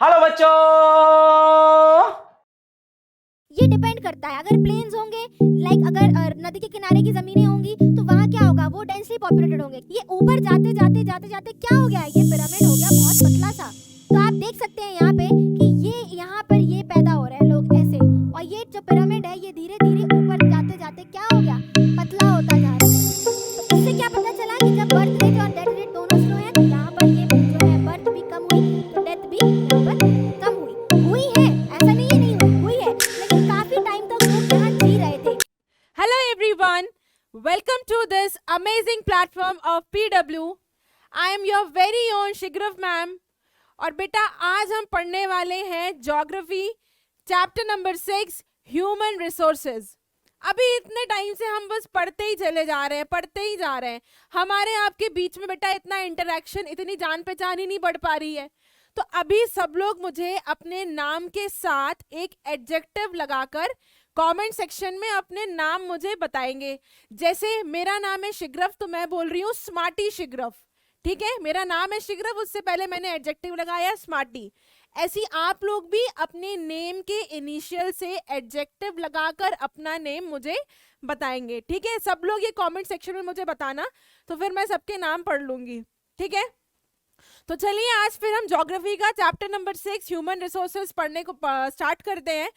Hello बच्चों। ये depend करता है। अगर प्लेन्स होंगे, लाइक अगर नदी के किनारे की जमीनें होंगी तो वहाँ क्या होगा, वो डेंसली पॉपुलेटेड होंगे। ये ऊपर जाते जाते जाते जाते क्या हो गया, ये पिरामिड हो गया बहुत पतला सा। तो आप देख सकते हैं यहाँ पे कि ये यहाँ पर ये पैदा हो रहे हैं लोग ऐसे, और ये जो पिरामिड है ये धीरे धीरे ऊपर जाते जाते क्या हो गया, पतला होता जा रहा है। तो इससे क्या पता चला कि जब बर्थ रेट और डेथ रेट दोनों स्लो है तो यहाँ पर ये जो है बर्थ भी कम हुई तो डेथ भी यहाँ पर कम हुई है। ऐसा नहीं है नहीं हुई है, लेकिन काफी टाइम तक लोग यहाँ जी रहे थे। Hello everyone, welcome to this amazing platform of PW. I am your very own Shigraf ma'am. और बेटा आज हम पढ़ने वाले हैं geography chapter number 6 human resources. अभी इतने टाइम से हम बस पढ़ते ही चले जा रहे हैं, पढ़ते ही जा रहे हैं। हमारे आपके बीच में बेटा इतना इंटरेक्शन, इतनी जान पहचान ही नहीं बढ़ पा रही है। तो अभी सब लोग मुझे अपने नाम के साथ एक एडजेक्टिव लगाकर कमेंट सेक्शन में अपने नाम मुझे बताएंगे। जैसे मेरा नाम है शिग्रफ तो मैं बोल रही हूँ स्मार्टी शिग्रफ। ठीक है, मेरा नाम है शिग्रफ, उससे पहले मैंने एडजेक्टिव लगाया स्मार्टी। ऐसी आप लोग भी अपने नेम के इनिशियल से एडजेक्टिव लगाकर अपना नेम मुझे बताएंगे। ठीक है, सब लोग ये कमेंट सेक्शन में मुझे बताना, तो फिर मैं सबके नाम पढ़ लूंगी। ठीक है, तो चलिए आज फिर हम ज्योग्राफी का चैप्टर नंबर 6 ह्यूमन रिसोर्सेज पढ़ने को स्टार्ट करते हैं।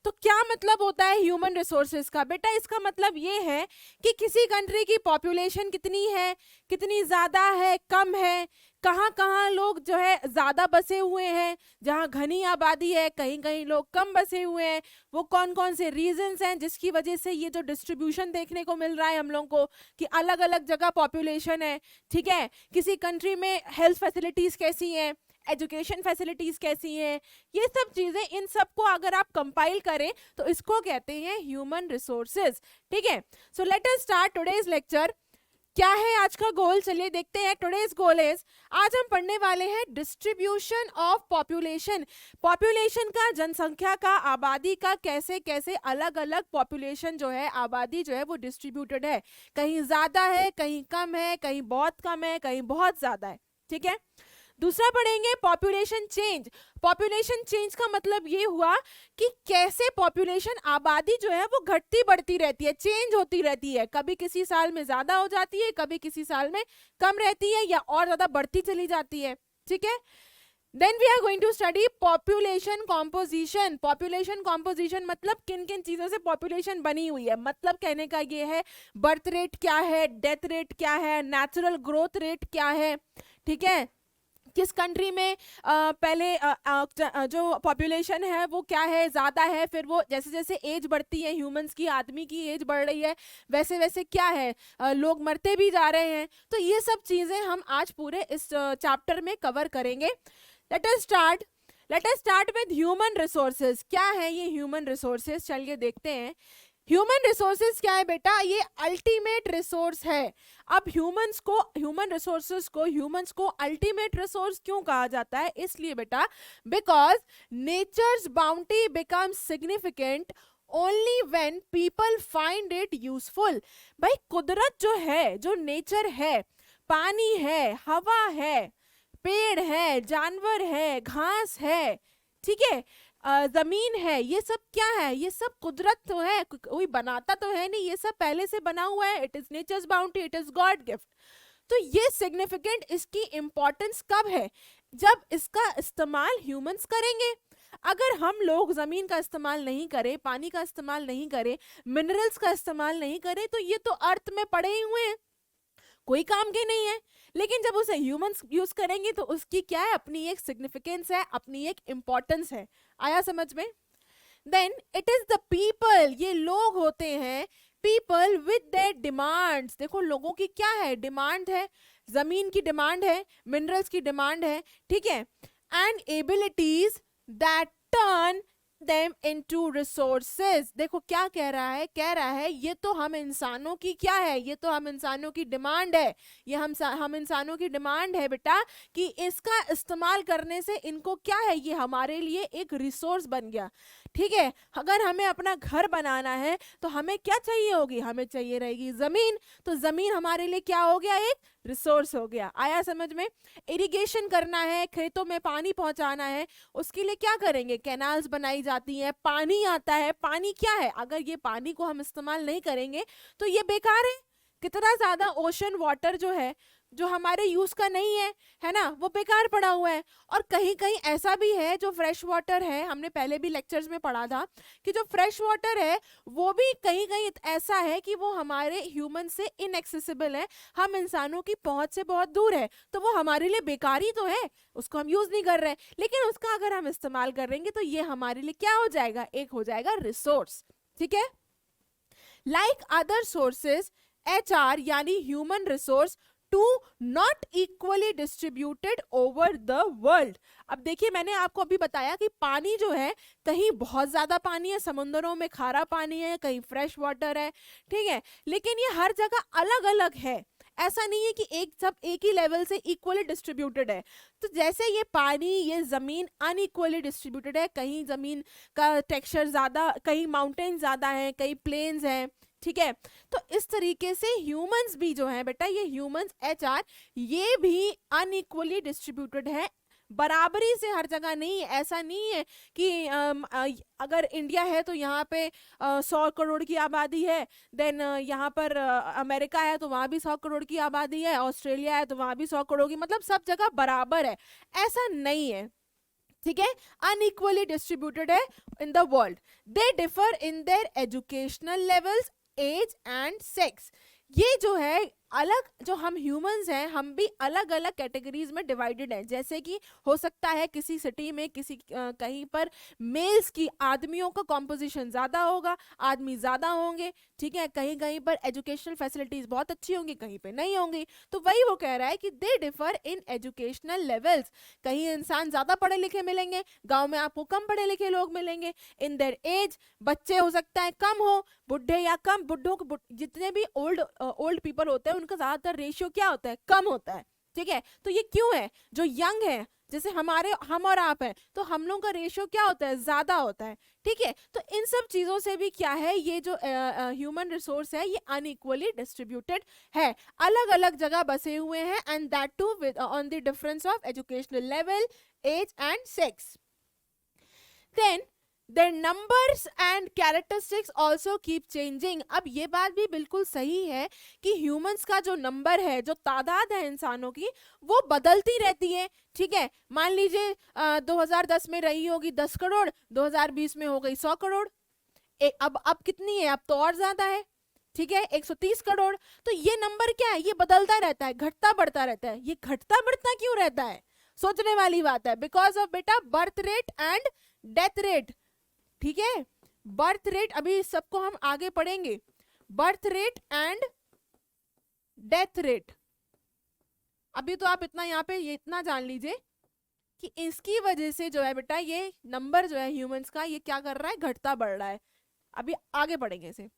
तो क्या मतलब होता है ह्यूमन रिसोर्सेज का? बेटा इसका मतलब ये है कि किसी कंट्री की पॉपुलेशन कितनी है, कितनी ज़्यादा है, कम है, कहाँ कहाँ लोग जो है ज़्यादा बसे हुए हैं, जहाँ घनी आबादी है, कहीं कहीं लोग कम बसे हुए हैं, वो कौन कौन से रीजंस हैं जिसकी वजह से ये जो डिस्ट्रीब्यूशन देखने को मिल रहा है हम लोग को कि अलग अलग जगह पॉपुलेशन है। ठीक है, किसी कंट्री में हेल्थ फैसिलिटीज़ कैसी हैं, एजुकेशन फैसिलिटीज़ कैसी हैं, ये सब चीज़ें, इन सब को अगर आप कंपाइल करें तो इसको कहते हैं ह्यूमन रिसोर्सेज। ठीक है, so let us start today's lecture. क्या है आज का गोल, चलिए देखते हैं। टुडेज गोल इज, आज हम पढ़ने वाले हैं डिस्ट्रीब्यूशन ऑफ पॉपुलेशन। पॉपुलेशन का, जनसंख्या का, आबादी का कैसे कैसे अलग अलग पॉपुलेशन जो है, आबादी जो है वो डिस्ट्रीब्यूटेड है। कहीं ज़्यादा है, कहीं कम है, कहीं बहुत कम है, कहीं बहुत ज़्यादा है। ठीक है, दूसरा पढ़ेंगे पॉपुलेशन चेंज। पॉपुलेशन चेंज का मतलब ये हुआ कि कैसे पॉपुलेशन, आबादी जो है वो घटती बढ़ती रहती है, चेंज होती रहती है। कभी किसी साल में ज्यादा हो जाती है, कभी किसी साल में कम रहती है, या और ज्यादा बढ़ती चली जाती है। ठीक है, then we are going to study population composition. Population composition मतलब किन किन चीजों से पॉपुलेशन बनी हुई है। मतलब कहने का ये है बर्थ रेट क्या है, डेथ रेट क्या है, नेचुरल ग्रोथ रेट क्या है। ठीक है, किस कंट्री में पहले जो पॉपुलेशन है वो क्या है, ज़्यादा है, फिर वो जैसे जैसे एज बढ़ती है, ह्यूमंस की, आदमी की एज बढ़ रही है, वैसे वैसे क्या है, लोग मरते भी जा रहे हैं। तो ये सब चीज़ें हम आज पूरे इस चैप्टर में कवर करेंगे। Let us start with human resources. क्या है ये ह्यूमन रिसोर्सेज, चलिए देखते हैं। ह्यूमन रिसोर्सेज क्या है बेटा, ये अल्टीमेट रिसोर्स है। अब ह्यूमन रिसोर्सेज को ह्यूमंस को अल्टीमेट रिसोर्स क्यों कहा जाता है? इसलिए बेटा because nature's bounty becomes significant only when people find it useful. भाई कुदरत जो है, जो नेचर है, पानी है, हवा है, पेड़ है, जानवर है, घास है, ठीक है, जमीन है, ये सब क्या है, ये सब कुदरत तो है, कोई बनाता तो है नहीं, ये सब पहले से बना हुआ है। It is nature's bounty, it is god gift. तो ये सिग्निफिकेंट, इसकी इंपॉर्टेंस कब है? जब इसका इस्तेमाल ह्यूमंस करेंगे। अगर हम लोग जमीन का इस्तेमाल नहीं करें, पानी का इस्तेमाल नहीं करें, मिनरल्स का इस्तेमाल नहीं करें, तो ये तो अर्थ में पड़े ही हुए हैं, कोई काम के नहीं है। लेकिन जब उसे ह्यूमंस यूज करेंगे तो उसकी क्या है, अपनी एक सिग्निफिकेंस है, अपनी एक इंपॉर्टेंस है। आया समझ में? Then it is the people, ये लोग होते हैं, पीपल विद देयर डिमांड्स। देखो लोगों की क्या है, डिमांड है, जमीन की डिमांड है, मिनरल्स की डिमांड है, ठीक है, and abilities that turn them into resources। देखो क्या कह रहा है, कह रहा है ये तो हम इंसानों की क्या है, ये तो हम इंसानों की डिमांड है, ये हम इंसानों की डिमांड है बेटा कि इसका इस्तेमाल करने से इनको क्या है, ये हमारे लिए एक रिसोर्स बन गया। ठीक है, अगर हमें अपना घर बनाना है तो हमें क्या चाहिए होगी, हमें चाहिए रहेगी जमीन। तो जमीन हमारे लिए क्या हो गया, एक रिसोर्स हो गया। आया समझ में? इरिगेशन करना है, खेतों में पानी पहुंचाना है, उसके लिए क्या करेंगे? कैनाल्स बनाई जाती हैं, पानी आता है। पानी क्या है? अगर ये पानी को हम इस्तेमाल नहीं करेंगे तो ये बेकार है। कितना ज्यादा ओशन वाटर जो है, जो हमारे यूज का नहीं है ना, वो बेकार पड़ा हुआ है। और कहीं कहीं ऐसा भी है जो फ्रेश वाटर है, हमने पहले भी लेक्चर्स में पढ़ा था कि जो फ्रेश वाटर है वो भी कहीं कहीं ऐसा है कि वो हमारे ह्यूमन से इनएक्सेसिबल है, हम इंसानों की पहुंच से बहुत दूर है, तो वो हमारे लिए बेकार ही तो है, उसको हम यूज नहीं कर रहे हैं। लेकिन उसका अगर हम इस्तेमाल करेंगे तो ये हमारे लिए क्या हो जाएगा? एक हो जाएगा रिसोर्स। ठीक है? लाइक अदर सोर्सेज, HR यानी human resource too not equally distributed over the world. अब देखिए, मैंने आपको अभी बताया कि पानी जो है, कहीं बहुत ज्यादा पानी है, समुद्रों में खारा पानी है, कहीं फ्रेश वाटर है, ठीक है, लेकिन ये हर जगह अलग अलग है। ऐसा नहीं है कि सब एक ही लेवल से इक्वली डिस्ट्रीब्यूटेड है। तो जैसे ये पानी, ये जमीन अनइक्वली डिस्ट्रीब्यूटेड है, कहीं जमीन का टेक्सचर ज्यादा, कहीं माउंटेन ज्यादा है, कहीं प्लेन्स हैं, ठीक है। तो इस तरीके से ह्यूमंस भी जो है बेटा, ये ह्यूमंस HR, ये भी अनइक्वली डिस्ट्रीब्यूटेड है, बराबरी से हर जगह नहीं है। ऐसा नहीं है कि अगर इंडिया है तो यहाँ पे 100 करोड़ की आबादी है, देन यहाँ पर अमेरिका है तो वहाँ भी 100 करोड़ की आबादी है, ऑस्ट्रेलिया है तो वहाँ भी 100 करोड़ की, मतलब सब जगह बराबर है, ऐसा नहीं है। ठीक है? अनइक्वली डिस्ट्रीब्यूटेड है in the world. They differ in their educational levels, age and sex. ये जो है अलग, जो हम ह्यूमंस हैं, हम भी अलग अलग कैटेगरीज में डिवाइडेड हैं। जैसे कि हो सकता है किसी सिटी में, किसी कहीं पर मेल्स की, आदमियों का कॉम्पोजिशन ज्यादा होगा, आदमी ज्यादा होंगे, ठीक है, कहीं कहीं पर एजुकेशनल फैसिलिटीज बहुत अच्छी होंगी, कहीं पे नहीं होंगी। तो वही वो कह रहा है कि दे डिफर इन एजुकेशनल लेवल्स। कहीं इंसान ज्यादा पढ़े लिखे मिलेंगे, गांव में आपको कम पढ़े लिखे लोग मिलेंगे। इन देयर एज, बच्चे हो सकता है कम हो, बुढ़े या कम, बुढ़ों को, जितने भी ओल्ड पीपल होते हैं उनका ज्यादातर रेशियो क्या होता है? कम होता है। ठीक है? तो ये क्यों है? जो यंग है, जैसे हम और आप हैं, तो हम लोगों का रेशियो क्या होता है? ज्यादा होता है। ठीक है? तो इन सब चीजों से भी क्या है, ये जो ह्यूमन रिसोर्स है ये अनइक्वली डिस्ट्रीब्यूटेड है, अलग अलग जगह बसे हुए हैं, and that too with on the difference of educational level, age and sex. Then their numbers and characteristics also keep changing। अब ये बात भी बिल्कुल सही है कि ह्यूमंस का जो नंबर है, जो तादाद है इंसानों की, वो बदलती रहती है। ठीक है? मान लीजिए 2010 में रही होगी 10 करोड़, 2020 में हो गई 100 करोड़, अब कितनी है? अब तो और ज्यादा है। ठीक है? 130 करोड़। तो ये नंबर क्या है? ये बदलता रहता है, घटता बढ़ता रहता है। ये घटता बढ़ता क्यों रहता है? सोचने वाली बात है। बिकॉज ऑफ बेटा birth rate and death rate. ठीक है? बर्थ रेट, अभी सबको हम आगे पढ़ेंगे, birth rate and death rate. अभी तो आप इतना यहाँ पे ये इतना जान लीजिए कि इसकी वजह से जो है बेटा, ये नंबर जो है ह्यूमंस का, ये क्या कर रहा है? घटता बढ़ रहा है। अभी आगे पढ़ेंगे इसे।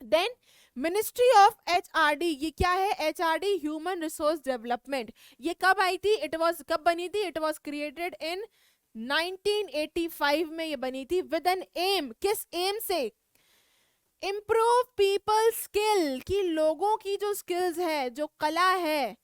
देन मिनिस्ट्री ऑफ HRD, ये क्या है? HRD human resource development. ये कब आई थी? कब बनी थी? इट वॉज क्रिएटेड इन 1985 में ये बनी थी, विद एन एम। किस एम से? इम्प्रूव पीपल स्किल, कि लोगों की जो स्किल्स है, जो कला है,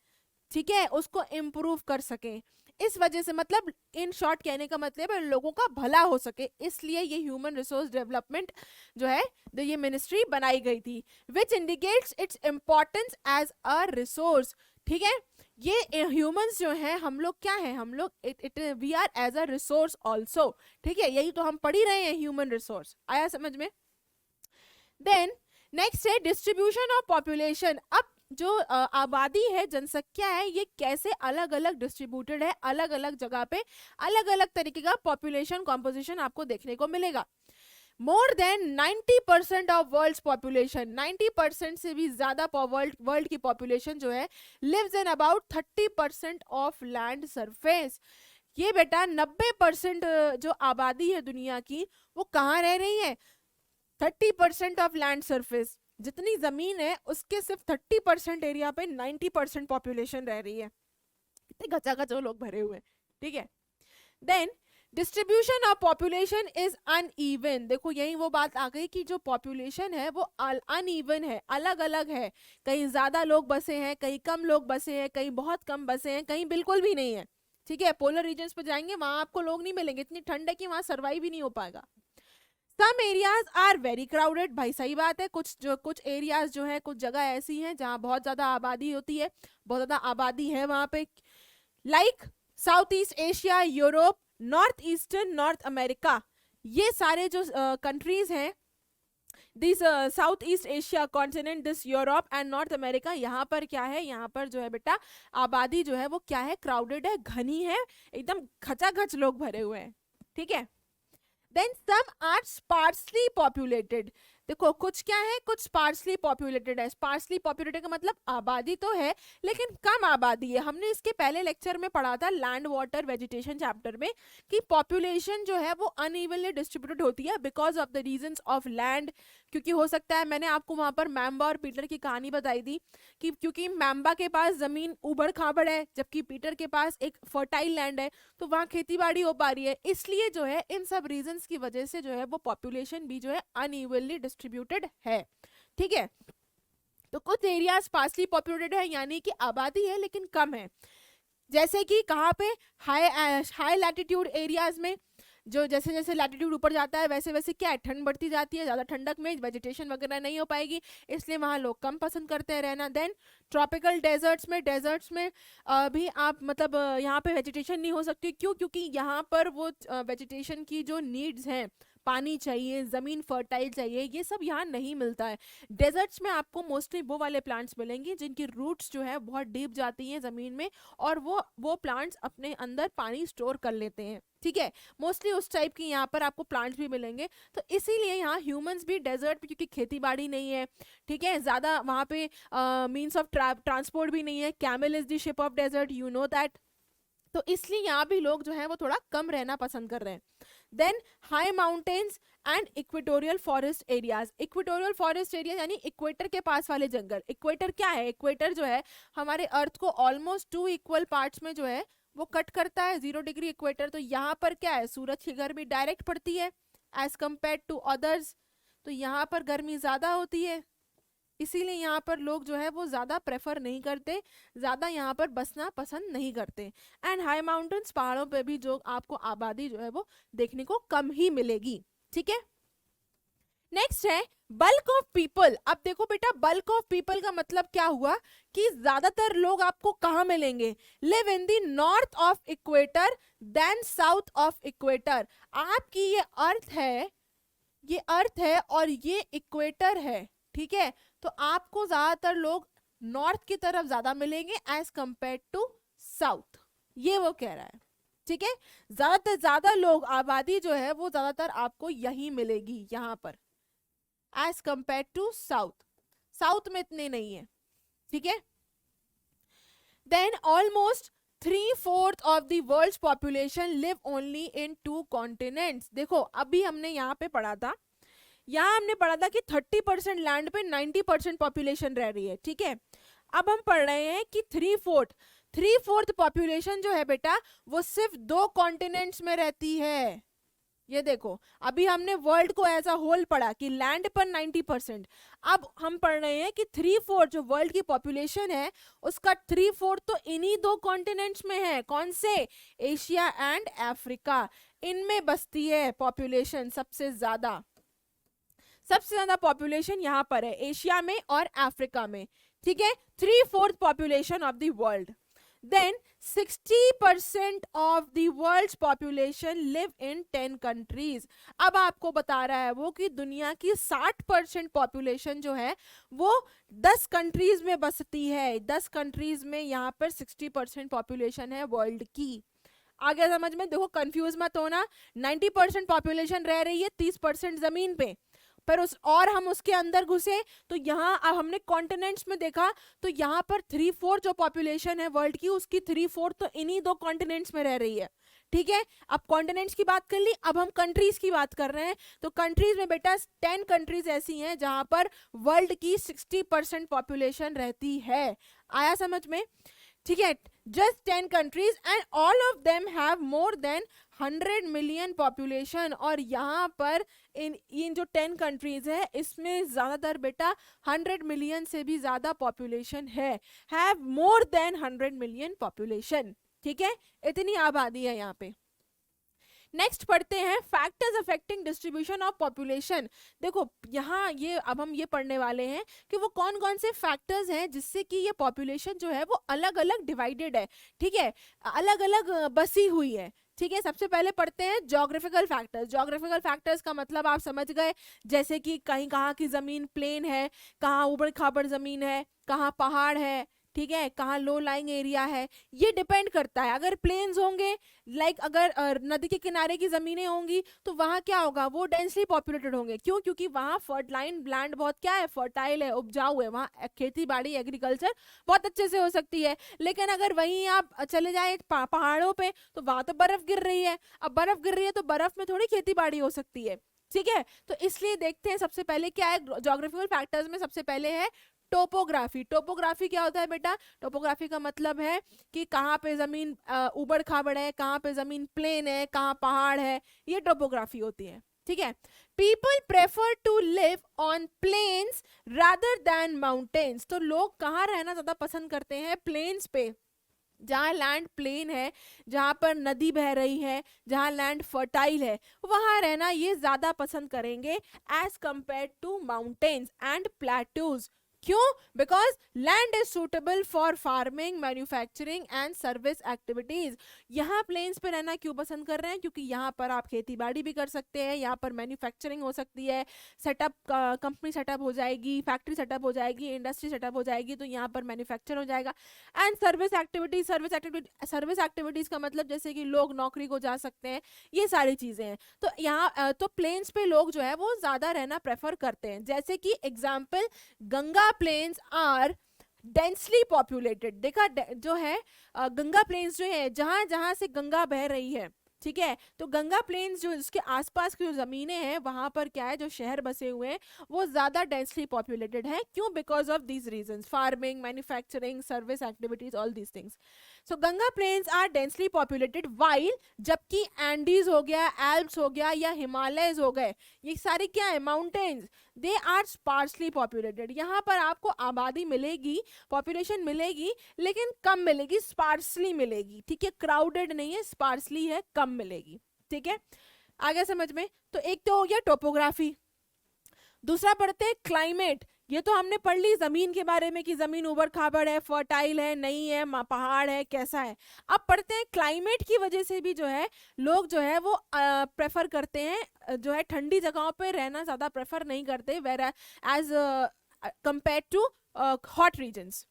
ठीक है, उसको इम्प्रूव कर सके। इस वजह से, मतलब इन शॉर्ट कहने का मतलब है लोगों का भला हो सके, इसलिए ये ह्यूमन रिसोर्स डेवलपमेंट जो है, ये मिनिस्ट्री बनाई गई थी, which indicates its importance as a resource. ठीक है? ये ह्यूमंस जो हैं, हम लोग क्या हैं? हम लोग we are as a resource also. ठीक है? यही तो हम पढ़ ही रहे हैं, ह्यूमन रिसोर्स। आया समझ में? देन नेक्स्ट है डिस्ट्रीब्यूशन ऑफ पॉपुलेशन। अब जो आबादी है, जनसंख्या है, ये कैसे अलग अलग डिस्ट्रीब्यूटेड है, अलग अलग जगह पे अलग अलग तरीके का पॉपुलेशन कॉम्पोजिशन आपको देखने को मिलेगा। More than 90% of world population, 90% से भी ज्यादा वर्ल्ड की पॉपुलेशन जो है, lives in about 30% of land surface. ये बेटा 90% जो आबादी है दुनिया की, वो कहाँ रह रही है? 30% ऑफ लैंड सरफेस, जितनी जमीन है उसके सिर्फ 30% एरिया पे 90% पॉपुलेशन रह रही है। कितने गचागच लोग भरे हुए हैं। ठीक है? Then distribution of population is uneven. देखो यही वो बात आ गई कि जो पॉपुलेशन है वो अनइवन है, अलग अलग है। कहीं ज्यादा लोग बसे हैं, कहीं कम लोग बसे हैं, कहीं बहुत कम बसे हैं, कहीं बिल्कुल भी नहीं है। ठीक है, पोलर रीजन्स पे जाएंगे वहां आपको लोग नहीं मिलेंगे, इतनी ठंड है कि वहां सर्वाइव ही नहीं हो पाएगा। Some areas are very crowded, भाई सही बात है, कुछ एरियाज जो है, कुछ जगह ऐसी हैं जहाँ बहुत ज्यादा आबादी होती है, बहुत ज्यादा आबादी है वहां पे, like south east Asia, Europe, north eastern north America. ये सारे जो कंट्रीज हैं, this south east Asia continent, this Europe and north America, यहाँ पर क्या है, यहाँ पर जो है बेटा आबादी जो है वो क्या है, क्राउडेड है, घनी है, एकदम खचाखच लोग भरे हुए हैं। ठीक है, then some are sparsely populated. देखो कुछ क्या है, कुछ स्पार्सली पॉपुलेटेड है। स्पार्सली पॉपुलेटेड का मतलब आबादी तो है लेकिन कम आबादी है। हमने इसके पहले लेक्चर में पढ़ा था लैंड वाटर वेजिटेशन चैप्टर में कि पॉपुलेशन जो है वो अनइवनली डिस्ट्रीब्यूटेड होती है because of the reasons of land. क्योंकि हो सकता है, मैंने आपको वहां पर मैम्बा और पीटर की कहानी बताई थी कि क्योंकि मैम्बा के पास जमीन उबड़ खाबड़ है जबकि पीटर के पास एक फर्टाइल लैंड है, तो वहां खेती बाड़ी हो पा रही है। इसलिए जो है इन सब रीजंस की वजह से जो है वो पॉपुलेशन भी जो है अनइवनली डिस्ट्रीब्यूटेड है। ठीक है, तो कुछ एरिया स्पार्सली पॉपुलेटेड है यानी कि आबादी है लेकिन कम है। जैसे कि कहाँ पे, हाई लैटिट्यूड एरियाज में, जो जैसे जैसे लैटिट्यूड ऊपर जाता है वैसे वैसे क्या है, ठंड बढ़ती जाती है, ज़्यादा ठंडक में वेजिटेशन वगैरह नहीं हो पाएगी, इसलिए वहाँ लोग कम पसंद करते हैं रहना। देन ट्रॉपिकल डेजर्ट्स में भी आप मतलब यहाँ पे वेजिटेशन नहीं हो सकती। क्यों? क्योंकि यहाँ पर वो वेजिटेशन की जो नीड्स हैं, पानी चाहिए, ज़मीन फर्टाइल चाहिए, ये सब यहाँ नहीं मिलता है। डेजर्ट्स में आपको मोस्टली वो वाले प्लांट्स मिलेंगे जिनकी रूट्स जो है बहुत डीप जाती हैं ज़मीन में और वो प्लांट्स अपने अंदर पानी स्टोर कर लेते हैं। ठीक है, मोस्टली उस टाइप की यहाँ पर आपको प्लांट्स भी मिलेंगे। तो इसीलिए यहाँ ह्यूमंस भी डेजर्ट पे, क्योंकि खेती बाड़ी नहीं है, ठीक है, ज़्यादा वहाँ पे मीन्स ऑफ ट्रांसपोर्ट भी नहीं है, camel is the ship of desert, you know that. तो इसलिए यहाँ भी लोग जो है वो थोड़ा कम रहना पसंद कर रहे हैं। Then high mountains and equatorial forest areas. Equatorial forest area यानी इक्वेटर के पास वाले जंगल। इक्वेटर क्या है? इक्वेटर जो है हमारे अर्थ को ऑलमोस्ट 2 इक्वल पार्ट्स में जो है वो कट करता है, 0 डिग्री इक्वेटर। तो यहाँ पर क्या है, सूरज की गर्मी डायरेक्ट पड़ती है एज कम्पेयर टू अदर्स, तो यहाँ पर गर्मी ज़्यादा होती है, इसीलिए यहाँ पर लोग जो है वो ज़्यादा प्रेफर नहीं करते, ज़्यादा यहाँ पर बसना पसंद नहीं करते। एंड हाई माउंटेन्स, पहाड़ों पे भी जो आपको आबादी जो है वो देखने को कम ही मिलेगी। ठीक है, नेक्स्ट है बल्क ऑफ पीपल। अब देखो बेटा, बल्क ऑफ पीपल का मतलब क्या हुआ कि ज्यादातर लोग आपको कहाँ मिलेंगे, live in the north of equator than south of equator. आपकी ये अर्थ है, ये अर्थ है और ये इक्वेटर है, ठीक है, तो आपको ज्यादातर लोग नॉर्थ की तरफ ज्यादा मिलेंगे एज कंपेयर टू साउथ, ये वो कह रहा है। ठीक है, ज्यादातर ज्यादा लोग, आबादी जो है वो ज्यादातर आपको यही मिलेगी यहाँ पर as compare to south. South में इतने नहीं है। ठीक है, then almost 3/4 of the world's population live only in 2 continents. देखो अभी हमने यहाँ पे पढ़ा था, यहाँ हमने पढ़ा था कि 30% लैंड पे 90% पॉपुलेशन रह रही है। ठीक है, अब हम पढ़ रहे हैं कि 3/4 पॉपुलेशन जो है बेटा वो सिर्फ 2 कॉन्टिनेंट्स में रहती है। ये देखो, अभी हमने वर्ल्ड को एज अ होल पढ़ा कि लैंड पर 90%, अब हम पढ़ रहे हैं कि 3/4 जो वर्ल्ड की पॉपुलेशन है उसका 3/4 तो इन्हीं 2 कॉन्टिनेंट्स में है। कौन से? एशिया एंड अफ्रीका, इनमें बसती है पॉपुलेशन सबसे ज्यादा। सबसे ज्यादा पॉपुलेशन यहाँ पर है एशिया में और अफ्रीका में। ठीक है, 3/4 population of the world. Then 60% of the world's population live in 10 countries. अब आपको बता रहा है वो कि दुनिया की 60% पॉपुलेशन जो है वो 10 कंट्रीज में बसती है। 10 कंट्रीज में यहाँ पर 60% पॉपुलेशन है वर्ल्ड की। आगे समझ में, देखो कंफ्यूज मत होना, 90% पॉपुलेशन रह रही है 30% जमीन पे, पर हम उसके अंदर घुसे तो यहाँ अब हमने कॉन्टिनेंट्स में देखा तो यहाँ पर 3/4 जो पॉपुलेशन है वर्ल्ड की उसकी 3/4 तो इन्हीं 2 कॉन्टिनेंट्स में रह रही है। ठीक है, अब कॉन्टिनेंट्स की बात कर ली, अब हम कंट्रीज की बात कर रहे हैं। तो कंट्रीज में बेटा 10 कंट्रीज ऐसी हैं जहां पर वर्ल्ड की 60% पॉपुलेशन रहती है। आया समझ में? ठीक है, just 10 countries and all of them have more than 100 million population। और यहाँ पर इन जो 10 कंट्रीज है इसमें ज़्यादातर बेटा 100 मिलियन से भी ज़्यादा पॉपुलेशन है, have more than 100 million population. ठीक है, इतनी आबादी है यहाँ पे। नेक्स्ट पढ़ते हैं factors affecting distribution of population. देखो यहाँ ये अब हम ये पढ़ने वाले हैं कि वो कौन कौन से फैक्टर्स हैं जिससे कि ये पॉपुलेशन जो है वो अलग अलग डिवाइडेड है, ठीक है, अलग अलग बसी हुई है। ठीक है, सबसे पहले पढ़ते हैं ज्योग्राफिकल फैक्टर्स। ज्योग्राफिकल फैक्टर्स का मतलब आप समझ गए, जैसे कि कहीं कहाँ की ज़मीन प्लेन है, कहाँ ऊबड़ खाबड़ ज़मीन है, कहाँ पहाड़ है, ठीक है, कहाँ लो लाइंग एरिया है, ये डिपेंड करता है। अगर प्लेन्स होंगे, लाइक अगर नदी के किनारे की ज़मीनें होंगी तो वहाँ क्या होगा, वो डेंसली पॉपुलेटेड होंगे। क्यों? क्योंकि वहाँ फर्टाइल लैंड बहुत क्या है, फर्टाइल है, उपजाऊ है, वहाँ खेती बाड़ी एग्रीकल्चर बहुत अच्छे से हो सकती है। लेकिन अगर वहीं आप चले जाए पहाड़ों पे तो वहाँ तो बर्फ़ गिर रही है। अब बर्फ़ गिर रही है तो बर्फ़ में थोड़ी खेती बाड़ी हो सकती है। ठीक है, तो इसलिए देखते हैं सबसे पहले क्या है ज्योग्राफिकल फैक्टर्स में। सबसे पहले है टोपोग्राफी। टोपोग्राफी क्या होता है बेटा? टोपोग्राफी का मतलब है कि कहाँ पे जमीन ऊबड़ खाबड़ है, कहाँ पे जमीन प्लेन है, कहाँ पहाड़ है, ये टोपोग्राफी होती है। ठीक है, people prefer to live on plains rather than mountains. तो लोग कहाँ रहना ज्यादा पसंद करते हैं? प्लेन्स पे, जहाँ लैंड प्लेन है, जहाँ पर नदी बह रही है, जहाँ लैंड फर्टाइल है, वहाँ रहना ये ज़्यादा पसंद करेंगे as compare to mountains and plateaus. क्यों? Because land is suitable for farming, manufacturing and service activities. यहाँ प्लेन्स पे रहना क्यों पसंद कर रहे हैं? क्योंकि यहाँ पर आप खेती बाड़ी भी कर सकते हैं, यहाँ पर मैन्युफैक्चरिंग हो सकती है, सेटअप कंपनी सेटअप हो जाएगी, फैक्ट्री सेटअप हो जाएगी, इंडस्ट्री सेटअप हो जाएगी, तो यहाँ पर मैन्युफैक्चर हो जाएगा। एंड सर्विस एक्टिविटीज का मतलब जैसे कि लोग नौकरी को जा सकते हैं, ये सारी चीज़ें हैं। तो यहाँ तो प्लेन्स पे लोग जो है वो ज़्यादा रहना प्रेफर करते हैं। जैसे कि example, Ganga plains are densely populated. देखा जो है गंगा प्लेन्स जो है, जहाँ जहाँ से गंगा बह रही है, ठीक है, तो गंगा प्लेन्स जो इसके आसपास की जो ज़मीनें हैं वहाँ पर क्या है, जो शहर बसे हुए हैं वो ज़्यादा डेंसली पॉपुलेटेड हैं। क्यों? Because of these reasons, farming, manufacturing, service activities, all these things. So Ganga plains are densely populated while, जबकि एंडीज हो गया, एल्प्स हो गया या हिमालयज हो गए, ये सारे क्या है, mountains, they are sparsely populated. यहाँ पर आपको आबादी मिलेगी, पॉपुलेशन मिलेगी, लेकिन कम मिलेगी, स्पार्सली मिलेगी। ठीक है, क्राउडेड नहीं है, स्पार्सली है, कम मिलेगी। ठीक है, आगे समझ में? तो एक तो हो गया टोपोग्राफी। दूसरा पढ़ते हैं क्लाइमेट। ये तो हमने पढ़ ली जमीन के बारे में कि जमीन ऊबड़ खाबड़ है, फर्टाइल है, नहीं है, पहाड़ है, कैसा है। अब पढ़ते हैं क्लाइमेट की वजह से भी जो है लोग जो है वो प्रेफर करते हैं, जो है ठंडी जगहों पे रहना ज़्यादा प्रेफर नहीं करते, where as compare to hot regions.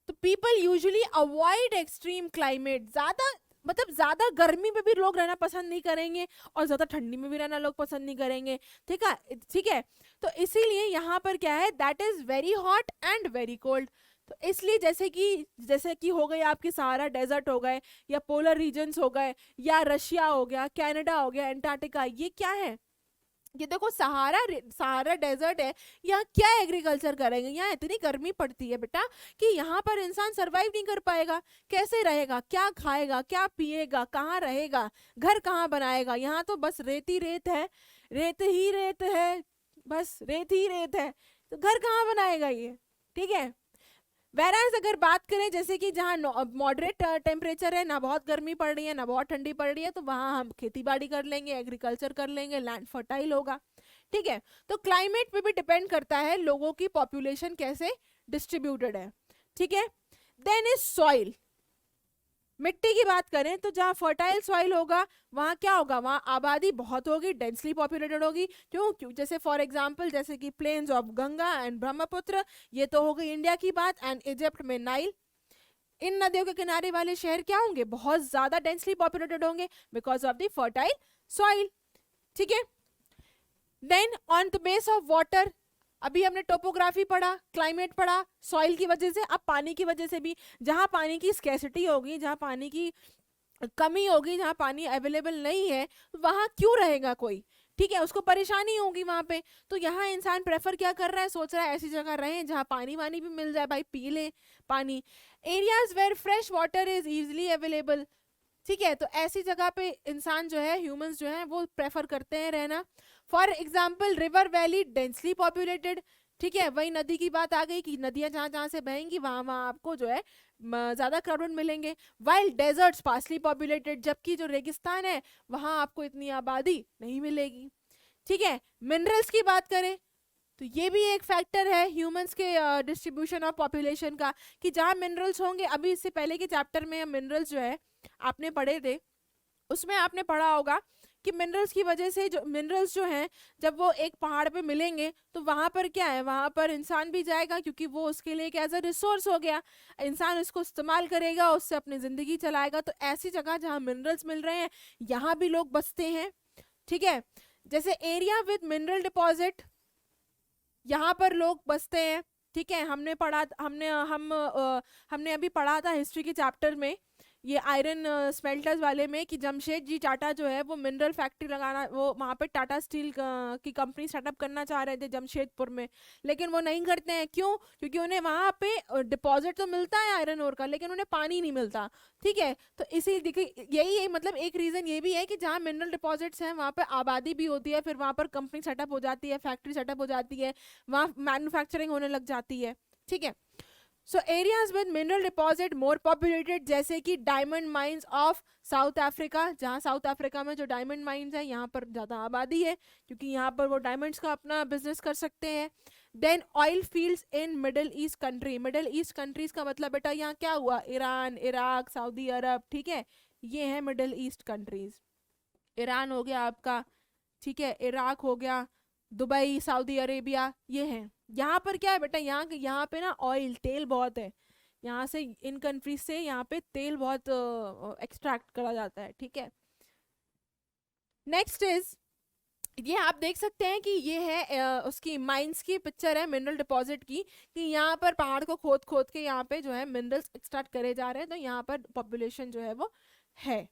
तो people usually avoid extreme climate. ज़्यादा मतलब ज़्यादा गर्मी में भी लोग रहना पसंद नहीं करेंगे और ज़्यादा ठंडी में भी रहना लोग पसंद नहीं करेंगे। ठीक है, ठीक है, तो इसीलिए यहाँ पर क्या है, that is very hot and very cold. तो इसलिए जैसे कि हो गए आपके सहारा डेजर्ट हो गए, या पोलर रीजन्स हो गए, या रशिया हो गया, कनाडा हो गया, एंटार्क्टिका, ये क्या है, ये देखो सहारा डेजर्ट है, यहाँ क्या एग्रीकल्चर करेंगे, यहाँ इतनी गर्मी पड़ती है बेटा कि यहाँ पर इंसान सरवाइव नहीं कर पाएगा। कैसे रहेगा, क्या खाएगा, क्या पिएगा, कहाँ रहेगा, घर कहाँ बनाएगा? यहाँ तो बस रेत ही रेत है, रेत ही रेत है, बस रेत ही रेत है, तो घर कहाँ बनाएगा ये? ठीक है, वेराज अगर बात करें जैसे कि जहाँ मॉडरेट टेम्परेचर है, ना बहुत गर्मी पड़ रही है ना बहुत ठंडी पड़ रही है, तो वहाँ हम खेती बाड़ी कर लेंगे, एग्रीकल्चर कर लेंगे, लैंड फर्टाइल होगा। ठीक है, तो क्लाइमेट पे भी डिपेंड करता है लोगों की पॉपुलेशन कैसे डिस्ट्रीब्यूटेड है। ठीक है, देन इज सॉइल। मिट्टी की बात करें तो जहाँ फर्टाइल सॉइल होगा वहाँ क्या होगा, वहाँ आबादी बहुत होगी, डेंसली पॉपुलेटेड होगी। क्यों? जैसे फॉर एग्जांपल जैसे कि plains of Ganga and Brahmaputra, ये तो हो गई इंडिया की बात, एंड इजिप्ट में नाइल। इन नदियों के किनारे वाले शहर क्या होंगे, बहुत ज़्यादा डेंसली पॉपुलेटेड होंगे because of the fertile soil. ठीक है, then on the base of water, अभी हमने टोपोग्राफी पढ़ा, क्लाइमेट पढ़ा, सॉइल की वजह से, अब पानी की वजह से भी। जहाँ पानी की स्कैसिटी होगी, जहाँ पानी की कमी होगी, जहाँ पानी अवेलेबल नहीं है, वहाँ क्यों रहेगा कोई? ठीक है, उसको परेशानी होगी वहां पे। तो यहाँ इंसान प्रेफर क्या कर रहा है, सोच रहा है ऐसी जगह रहे जहाँ पानी वानी भी मिल जाए, भाई पी ले पानी। Areas where fresh water is easily available, ठीक है, तो ऐसी जगह पे इंसान जो है, ह्यूमंस जो है वो प्रेफर करते हैं रहना। For example river valley densely populated, ठीक है, वही नदी की बात आ गई कि नदियां जहाँ जहाँ से बहेंगी वहाँ वहाँ आपको जो है ज़्यादा क्राउडेड मिलेंगे। वाइल डेजर्ट्स स्पार्सली पॉपुलेटेड, जबकि जो रेगिस्तान है वहाँ आपको इतनी आबादी नहीं मिलेगी, ठीक है। मिनरल्स की बात करें तो ये भी एक फैक्टर है ह्यूमंस के डिस्ट्रीब्यूशन ऑफ पॉपुलेशन का, कि जहाँ मिनरल्स होंगे, अभी इससे पहले के चैप्टर में मिनरल्स जो है आपने पढ़े थे, उसमें आपने पढ़ा होगा कि मिनरल्स की वजह से, जो मिनरल्स जो हैं जब वो एक पहाड़ पे मिलेंगे तो वहाँ पर क्या है, वहाँ पर इंसान भी जाएगा, क्योंकि वो उसके लिए एक एज अ रिसोर्स हो गया, इंसान उसको इस्तेमाल करेगा, उससे अपनी ज़िंदगी चलाएगा। तो ऐसी जगह जहाँ मिनरल्स मिल रहे हैं यहाँ भी लोग बसते हैं, ठीक है। जैसे एरिया विद मिनरल डिपॉजिट, यहाँ पर लोग बसते हैं, ठीक है। हमने अभी पढ़ा था हिस्ट्री के चैप्टर में, ये आयरन स्मेल्टर्स वाले में, कि जमशेद जी टाटा जो है वो मिनरल फैक्ट्री लगाना, वो वहाँ पे टाटा स्टील की कंपनी सेटअप करना चाह रहे थे जमशेदपुर में, लेकिन वो नहीं करते हैं। क्यों? क्योंकि उन्हें वहाँ पे डिपॉजिट तो मिलता है आयरन ओर का, लेकिन उन्हें पानी नहीं मिलता, ठीक है। तो इसी देखिए यही मतलब एक रीज़न ये भी है कि जहाँ मिनरल डिपॉजिट्स हैं वहाँ पर आबादी भी होती है, फिर वहाँ पर कंपनी सेटअप हो जाती है, फैक्ट्री सेटअप हो जाती है, वहाँ मैन्युफैक्चरिंग होने लग जाती है, ठीक है। So areas with mineral deposit more populated, जैसे कि diamond mines of South Africa, जहाँ साउथ अफ्रीका में जो डायमंड माइंस है यहाँ पर ज़्यादा आबादी है, क्योंकि यहाँ पर वो डायमंड्स का अपना बिजनेस कर सकते हैं। Then oil fields in Middle East country, Middle East countries का मतलब बेटा यहाँ क्या हुआ, ईरान, इराक, सऊदी अरब, ठीक है, ये है मिडल ईस्ट कंट्रीज। ईरान हो गया आपका, ठीक है, इराक हो गया, दुबई, सऊदी अरेबिया, ये है। यहाँ पर क्या है बेटा, यहाँ पे ना ऑयल, तेल बहुत है, यहाँ से इन कंट्रीज से यहाँ पे तेल बहुत एक्सट्रैक्ट करा जाता है, ठीक है। नेक्स्ट इज, ये आप देख सकते हैं कि ये है उसकी माइंस की पिक्चर है, मिनरल डिपॉजिट की, कि यहाँ पर पहाड़ को खोद खोद के यहाँ पे जो है मिनरल्स एक्सट्रैक्ट करे जा रहे हैं, तो यहाँ पर पॉपुलेशन जो है वो है।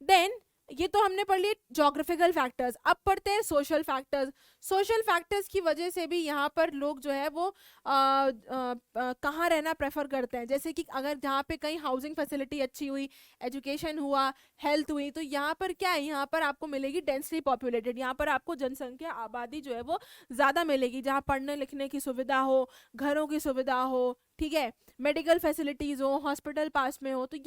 देन ये तो हमने पढ़ लिए जोग्राफिकल फैक्टर्स, अब पढ़ते हैं सोशल फैक्टर्स। सोशल फैक्टर्स की वजह से भी यहाँ पर लोग जो है वो कहाँ रहना प्रेफर करते हैं, जैसे कि अगर जहाँ पे कहीं हाउसिंग फैसिलिटी अच्छी हुई, एजुकेशन हुआ, हेल्थ हुई, तो यहाँ पर क्या है, यहाँ पर आपको मिलेगी डेंसली पॉपुलेटेड, यहाँ पर आपको जनसंख्या, आबादी जो है वो ज़्यादा मिलेगी, जहाँ पढ़ने लिखने की सुविधा हो, घरों की सुविधा हो, ठीक है, मेडिकल फैसिलिटीज़ हो, हॉस्पिटल पास में हो, तो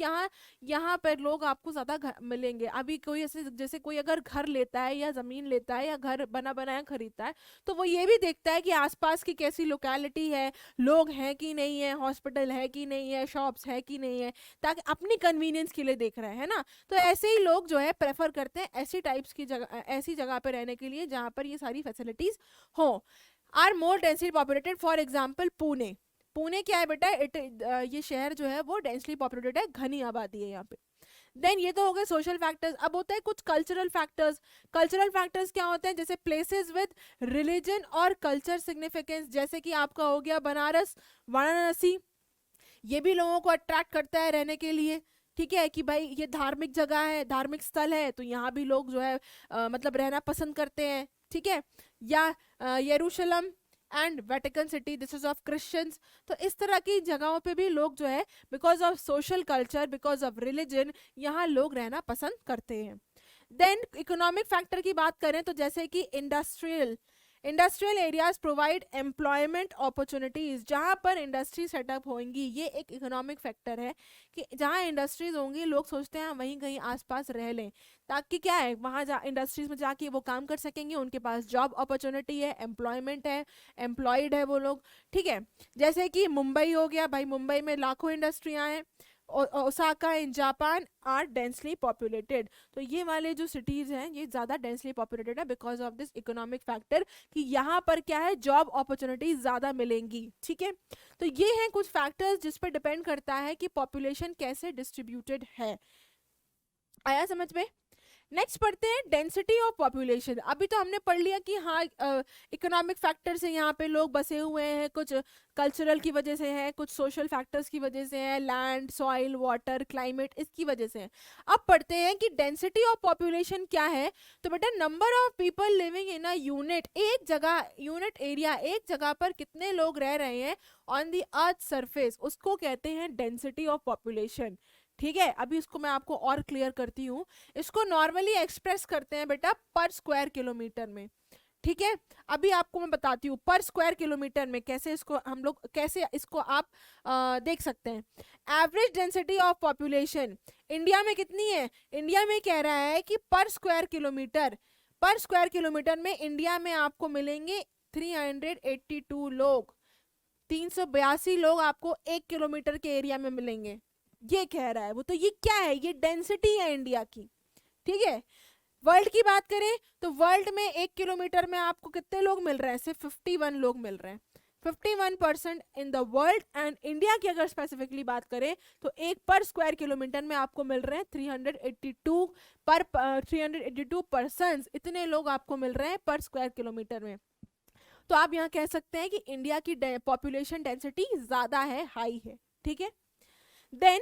यहाँ पर लोग आपको ज़्यादा मिलेंगे। अभी कोई ऐसे, जैसे कोई अगर घर लेता है या ज़मीन लेता है या घर बना बनाया खरीदता है, तो वो ये भी देखता है कि आसपास की कैसी लोकेलिटी है, लोग हैं कि नहीं है, हॉस्पिटल है कि नहीं है, शॉप्स है कि नहीं है, ताकि अपनी कन्वीनियंस के लिए देख रहे हैं ना। तो ऐसे ही लोग जो है प्रेफर करते हैं ऐसी टाइप्स की जगह, ऐसी जगह पर रहने के लिए जहाँ पर ये सारी फैसिलिटीज़ हो। Are more densely populated, for example Pune. Pune क्या है बेटा, ये शहर जो है वो डेंसली पॉपुलेटेड है, घनी आबादी है यहाँ पे। देन ये तो हो गए सोशल फैक्टर्स। अब होता है कुछ कल्चरल फैक्टर्स। कल्चरल फैक्टर्स क्या होते हैं, जैसे प्लेसेस विद रिलीजन और कल्चर सिग्निफिकेंस, जैसे कि आपका हो गया बनारस, वाराणसी, ये भी लोगों को अट्रैक्ट करता है रहने के लिए, ठीक है, कि भाई ये धार्मिक जगह है, धार्मिक स्थल है, तो यहाँ भी लोग जो है मतलब रहना पसंद करते हैं, ठीक है। या यरूशलेम and Vatican city, this is of Christians. तो इस तरह की जगहों पे भी लोग जो है because of social culture, because of religion, यहाँ लोग रहना पसंद करते हैं। देन इकोनॉमिक फैक्टर की बात करें तो जैसे कि industrial areas provide employment opportunities, जहाँ पर इंडस्ट्री सेटअप होंगी, ये एक इकोनॉमिक फैक्टर है कि जहाँ इंडस्ट्रीज होंगी लोग सोचते हैं वहीं कहीं आसपास रह लें, ताकि क्या है वहाँ इंडस्ट्रीज में जाके वो काम कर सकेंगे, उनके पास जॉब अपॉर्चुनिटी है, एम्प्लॉयमेंट है, एम्प्लॉयड है वो लोग, ठीक है। जैसे कि मुंबई हो गया, भाई मुंबई में लाखों इंडस्ट्रियाँ हैं। Osaka in Japan are densely populated, तो ये वाले जो सिटीज़ हैं ये ज़्यादा डेंसली पॉपुलेटेड है because of this economic factor, कि यहाँ पर क्या है, जॉब अपॉर्चुनिटीज ज़्यादा मिलेंगी, ठीक है। तो ये हैं कुछ फैक्टर्स जिस पर डिपेंड करता है कि पॉपुलेशन कैसे डिस्ट्रीब्यूटेड है। आया समझ में? नेक्स्ट पढ़ते हैं डेंसिटी ऑफ पॉपुलेशन। अभी तो हमने पढ़ लिया कि हाँ इकोनॉमिक फैक्टर से यहाँ पे लोग बसे हुए हैं, कुछ कल्चरल की वजह से है, कुछ सोशल फैक्टर्स की वजह से है, लैंड, सॉइल, वाटर, क्लाइमेट, इसकी वजह से है। अब पढ़ते हैं कि डेंसिटी ऑफ पॉपुलेशन क्या है। तो बेटा number of people living in a unit, एक जगह, यूनिट एरिया, एक जगह पर कितने लोग रह रहे हैं ऑन द अर्थ सरफेस, उसको कहते हैं डेंसिटी ऑफ पॉपुलेशन। ठीक है, अभी इसको मैं आपको और क्लियर करती हूँ। इसको नॉर्मली एक्सप्रेस करते हैं बेटा पर स्क्वायर किलोमीटर में। ठीक है, अभी आपको मैं बताती हूँ पर स्क्वायर किलोमीटर में कैसे इसको हम लोग, कैसे इसको आप देख सकते हैं। Average density of population India में कितनी है? इंडिया में कह रहा है कि पर स्क्वायर किलोमीटर में इंडिया में आपको मिलेंगे 382 लोग, 382 लोग आपको 1 किलोमीटर के एरिया में मिलेंगे, ये कह रहा है वो। तो ये क्या है? ये डेंसिटी है इंडिया की। ठीक है, वर्ल्ड की बात करें तो वर्ल्ड में 1 किलोमीटर में आपको कितने लोग मिल रहे हैं? सिर्फ 51 लोग मिल रहे हैं, 51% इन द वर्ल्ड। एंड इंडिया की अगर स्पेसिफिकली बात करें तो एक पर स्क्वायर किलोमीटर में आपको मिल रहे हैं 382 पर्सन्स, इतने लोग आपको मिल रहे हैं पर स्क्वायर किलोमीटर में। तो आप यहाँ कह सकते हैं कि इंडिया की पॉपुलेशन डेंसिटी ज्यादा है, हाई है। ठीक है, then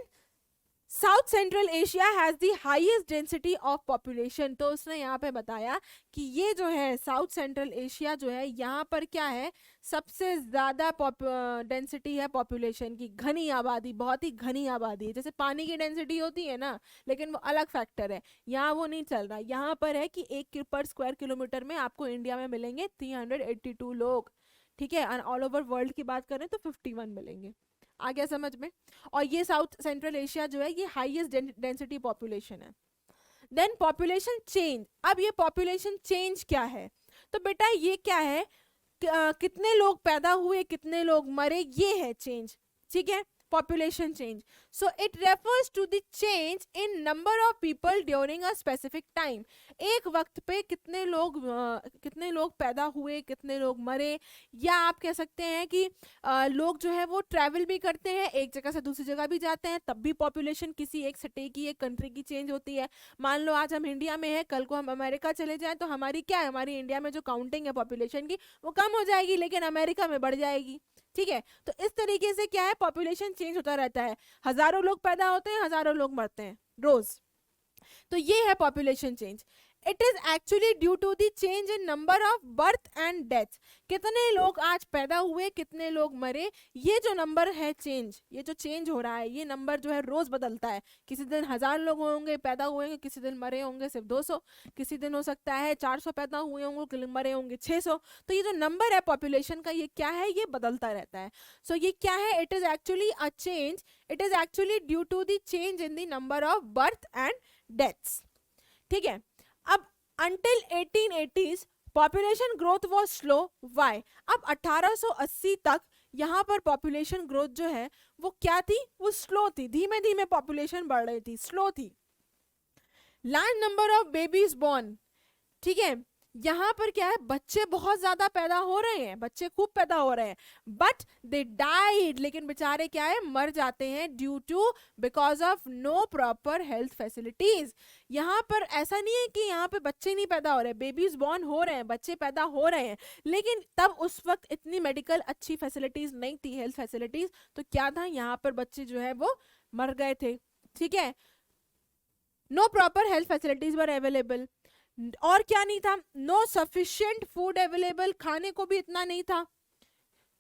South Central Asia has the highest density of population. तो उसने यहाँ पे बताया कि ये जो है साउथ सेंट्रल एशिया जो है, यहाँ पर क्या है, सबसे ज्यादा डेंसिटी है पॉपुलेशन की, घनी आबादी, बहुत ही घनी आबादी है। जैसे पानी की डेंसिटी होती है ना, लेकिन वो अलग फैक्टर है, यहाँ वो नहीं चल रहा। यहाँ पर है कि 1 पर स्क्वायर किलोमीटर में आपको इंडिया में मिलेंगे 382 लोग। ठीक है, और ऑल ओवर वर्ल्ड की बात करें तो 51 मिलेंगे। आ गया समझ में? और ये साउथ सेंट्रल एशिया जो है ये हाईएस्ट डेंसिटी पॉपुलेशन है। Then population change. अब ये पॉपुलेशन चेंज क्या है? तो बेटा ये क्या है, कितने लोग पैदा हुए, कितने लोग मरे, ये है चेंज। ठीक है, population change. So it refers to the change in number of people during a specific time. एक वक्त पे कितने लोग पैदा हुए, कितने लोग मरे, या आप कह सकते हैं कि लोग जो है वो ट्रैवल भी करते हैं, एक जगह से दूसरी जगह भी जाते हैं, तब भी पॉपुलेशन किसी एक सिटी की, एक कंट्री की चेंज होती है। मान लो आज हम इंडिया में है, कल को हम अमेरिका चले जाएं तो हमारी क्या है, हमारी इंडिया में जो काउंटिंग है पॉपुलेशन की वो कम हो जाएगी, लेकिन अमेरिका में बढ़ जाएगी। ठीक है, तो इस तरीके से क्या है, पॉपुलेशन चेंज होता रहता है। हजारों लोग पैदा होते हैं, हजारों लोग मरते हैं रोज। तो ये है population change. It is actually due to the change in number of birth and death. कितने लोग आज पैदा हुए, कितने लोग मरे, ये जो नंबर है चेंज, ये जो चेंज हो रहा है, ये नंबर जो है रोज बदलता है। किसी दिन 1000 लोग होंगे पैदा हुए होंगे, किसी दिन मरे होंगे सिर्फ 200, किसी दिन हो सकता है 400 पैदा हुए होंगे, मरे होंगे 600। तो ये जो नंबर है पॉपुलेशन का, ये क्या है, ये बदलता रहता है। सो ये क्या है, it is actually a change, it is actually due to the change in the number of birth and deaths. ठीक है, अब until 1880s population growth was slow. Why? अब 1880 तक यहाँ पर पॉपुलेशन ग्रोथ जो है वो क्या थी, वो स्लो थी, धीमे धीमे पॉपुलेशन बढ़ रही थी, स्लो थी। Large number of babies born. ठीक है, यहाँ पर क्या है, बच्चे बहुत ज्यादा पैदा हो रहे हैं, बच्चे खूब पैदा हो रहे हैं, बट दे डाइड, लेकिन बेचारे क्या है, मर जाते हैं, due to, because of no proper health facilities. यहाँ पर ऐसा नहीं है कि यहाँ पे बच्चे नहीं पैदा हो रहे, बेबीज बॉर्न हो रहे हैं, बच्चे पैदा हो रहे हैं, लेकिन तब उस वक्त इतनी मेडिकल अच्छी फैसिलिटीज नहीं थी, हेल्थ फैसिलिटीज। तो क्या था, यहाँ पर बच्चे जो है वो मर गए थे। ठीक है, नो प्रॉपर हेल्थ फैसिलिटीज वर अवेलेबल। और क्या नहीं था, नो सफिशिएंट फूड अवेलेबल, खाने को भी इतना नहीं था,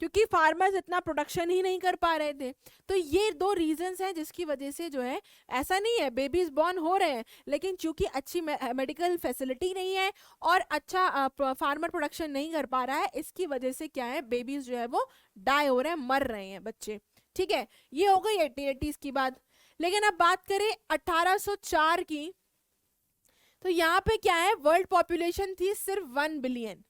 क्योंकि फार्मर्स इतना प्रोडक्शन ही नहीं कर पा रहे थे। तो ये दो रीजंस हैं जिसकी वजह से जो है, ऐसा नहीं है बेबीज बॉर्न हो रहे हैं, लेकिन चूंकि अच्छी मेडिकल फैसिलिटी नहीं है और अच्छा फार्मर प्रोडक्शन नहीं कर पा रहा है, इसकी वजह से क्या है, बेबीज जो है वो डाई हो रहे हैं, मर रहे हैं बच्चे। ठीक है, ये हो गई 1880s की बात। लेकिन अब बात करें 1804 की, तो यहाँ पे क्या है, वर्ल्ड पॉपुलेशन थी सिर्फ 1 बिलियन,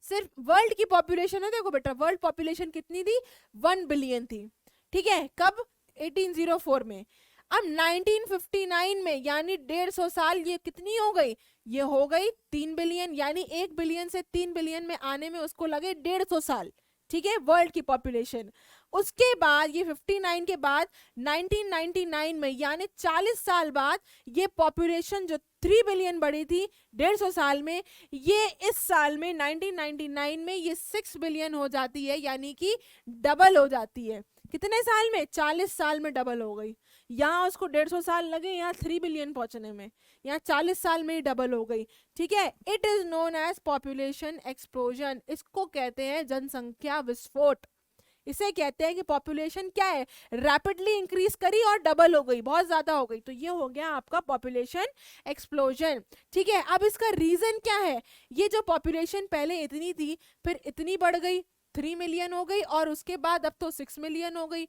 सिर्फ वर्ल्ड की पॉपुलेशन है। देखो बेटा, वर्ल्ड पॉपुलेशन कितनी थी, 1 बिलियन थी। ठीक है, कब, 1804 में। अब 1959 में, यानी 150 साल, ये कितनी हो गई, ये हो गई 3 बिलियन, यानी 1 बिलियन से 3 बिलियन में आने में उसको लगे 150 साल। ठीक है, वर्ल्ड की पॉपुलेशन। उसके बाद ये 59 के बाद 1999 में, यानी 40 साल बाद, ये पॉपुलेशन जो 3 बिलियन बढ़ी थी 150 साल में, ये इस साल में 1999 में ये 6 बिलियन हो जाती है, यानी कि डबल हो जाती है। कितने साल में? 40 साल में डबल हो गई। यहाँ उसको 150 साल लगे यहाँ 3 बिलियन पहुंचने में, यहाँ 40 साल में ही डबल हो गई। ठीक है, it is known as population explosion. इसको कहते हैं जनसंख्या विस्फोट। इसे कहते हैं कि पॉपुलेशन क्या है, रैपिडली इंक्रीज करी और डबल हो गई, बहुत ज्यादा हो गई, तो ये हो गया आपका पॉपुलेशन एक्सप्लोजन। ठीक है, अब इसका रीजन क्या है? ये जो पॉपुलेशन पहले इतनी थी फिर इतनी बढ़ गई, 3 मिलियन हो गई, और उसके बाद अब तो 6 मिलियन हो गई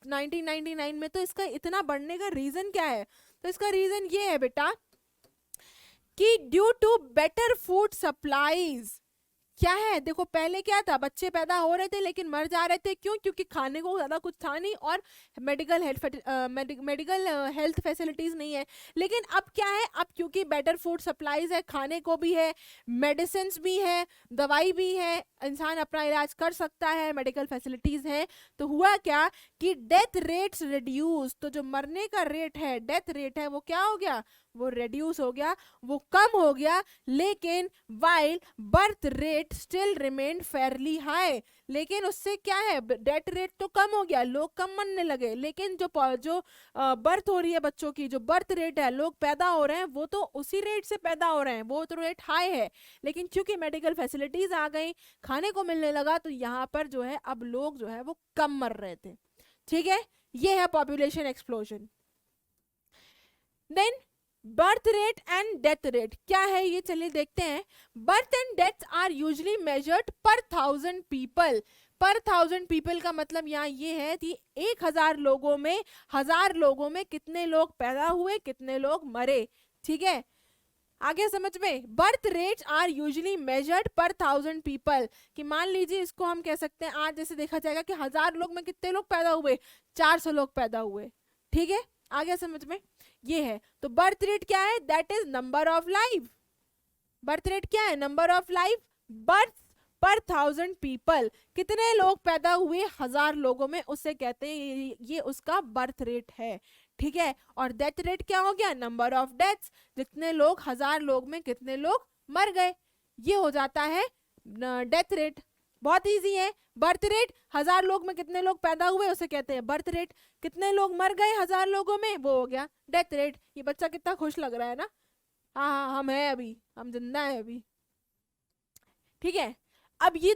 1999 में। तो इसका इतना बढ़ने का रीजन क्या है? तो इसका रीजन ये है बेटा कि due to better food supplies. क्या है? देखो पहले क्या था, बच्चे पैदा हो रहे थे लेकिन मर जा रहे थे। क्यों? क्योंकि खाने को ज्यादा कुछ था नहीं और मेडिकल हेल्थ फैसिलिटीज नहीं है। लेकिन अब क्या है, अब क्योंकि बेटर फूड सप्लाईज है, खाने को भी है, मेडिसिन भी है, दवाई भी है, इंसान अपना इलाज कर सकता है, मेडिकल फैसिलिटीज है, तो हुआ क्या कि डेथ रेट्स रिड्यूस। तो जो मरने का रेट है, डेथ रेट है, वो क्या हो गया? वो रिड्यूस हो गया, वो कम हो गया। लेकिन while birth rate still remain fairly high. लेकिन उससे क्या है, डेथ रेट तो कम हो गया, लोग कम मरने लगे, लेकिन जो बर्थ हो रही है बच्चों की, जो बर्थ रेट है, लोग पैदा हो रहे हैं, वो तो उसी रेट से पैदा हो रहे हैं, वो तो रेट हाई है। लेकिन क्योंकि मेडिकल फैसिलिटीज आ गई, खाने को मिलने लगा, तो यहाँ पर जो है अब लोग जो है वो कम मर रहे थे। ठीक है, ये है population explosion. Then birth rate and death rate क्या है ये चलिए देखते हैं। Birth and death are usually measured per 1000 people. पर 1000 पीपल का मतलब यहाँ ये है कि 1000 लोगों में कितने लोग पैदा हुए, कितने लोग मरे। ठीक है, आगे समझ में। Birth rates are usually measured per 1000 people, कि मान लीजिए इसको हम कह सकते हैं, आज जैसे देखा जाएगा कि 1000 लोग में कितने लोग पैदा हुए, 400 लोग पैदा हुए। ठीक है, आगे समझ में, ये है। तो बर्थ रेट क्या है? That is number of life. Birth rate क्या है? नंबर ऑफ लाइफ बर्थ पर 1000 पीपल, कितने लोग पैदा हुए 1000 लोगों में, उससे कहते हैं ये उसका बर्थ रेट है। ठीक है, और डेथ रेट क्या हो गया? नंबर ऑफ डेथ्स, जितने लोग 1000 लोग में कितने लोग मर गए, ये हो जाता है डेथ रेट। बहुत इजी है। बर्थ रेट 1000 लोग में कितने लोग पैदा हुए उसे कहते हैं बर्थ रेट, कितने लोग मर गए 1000 लोगों में, वो हो गया डेथ रेट। ये बच्चा कितना खुश लग रहा है ना, हाँ हम हैं अभी, हम जिंदा है अभी। ठीक है, अब ये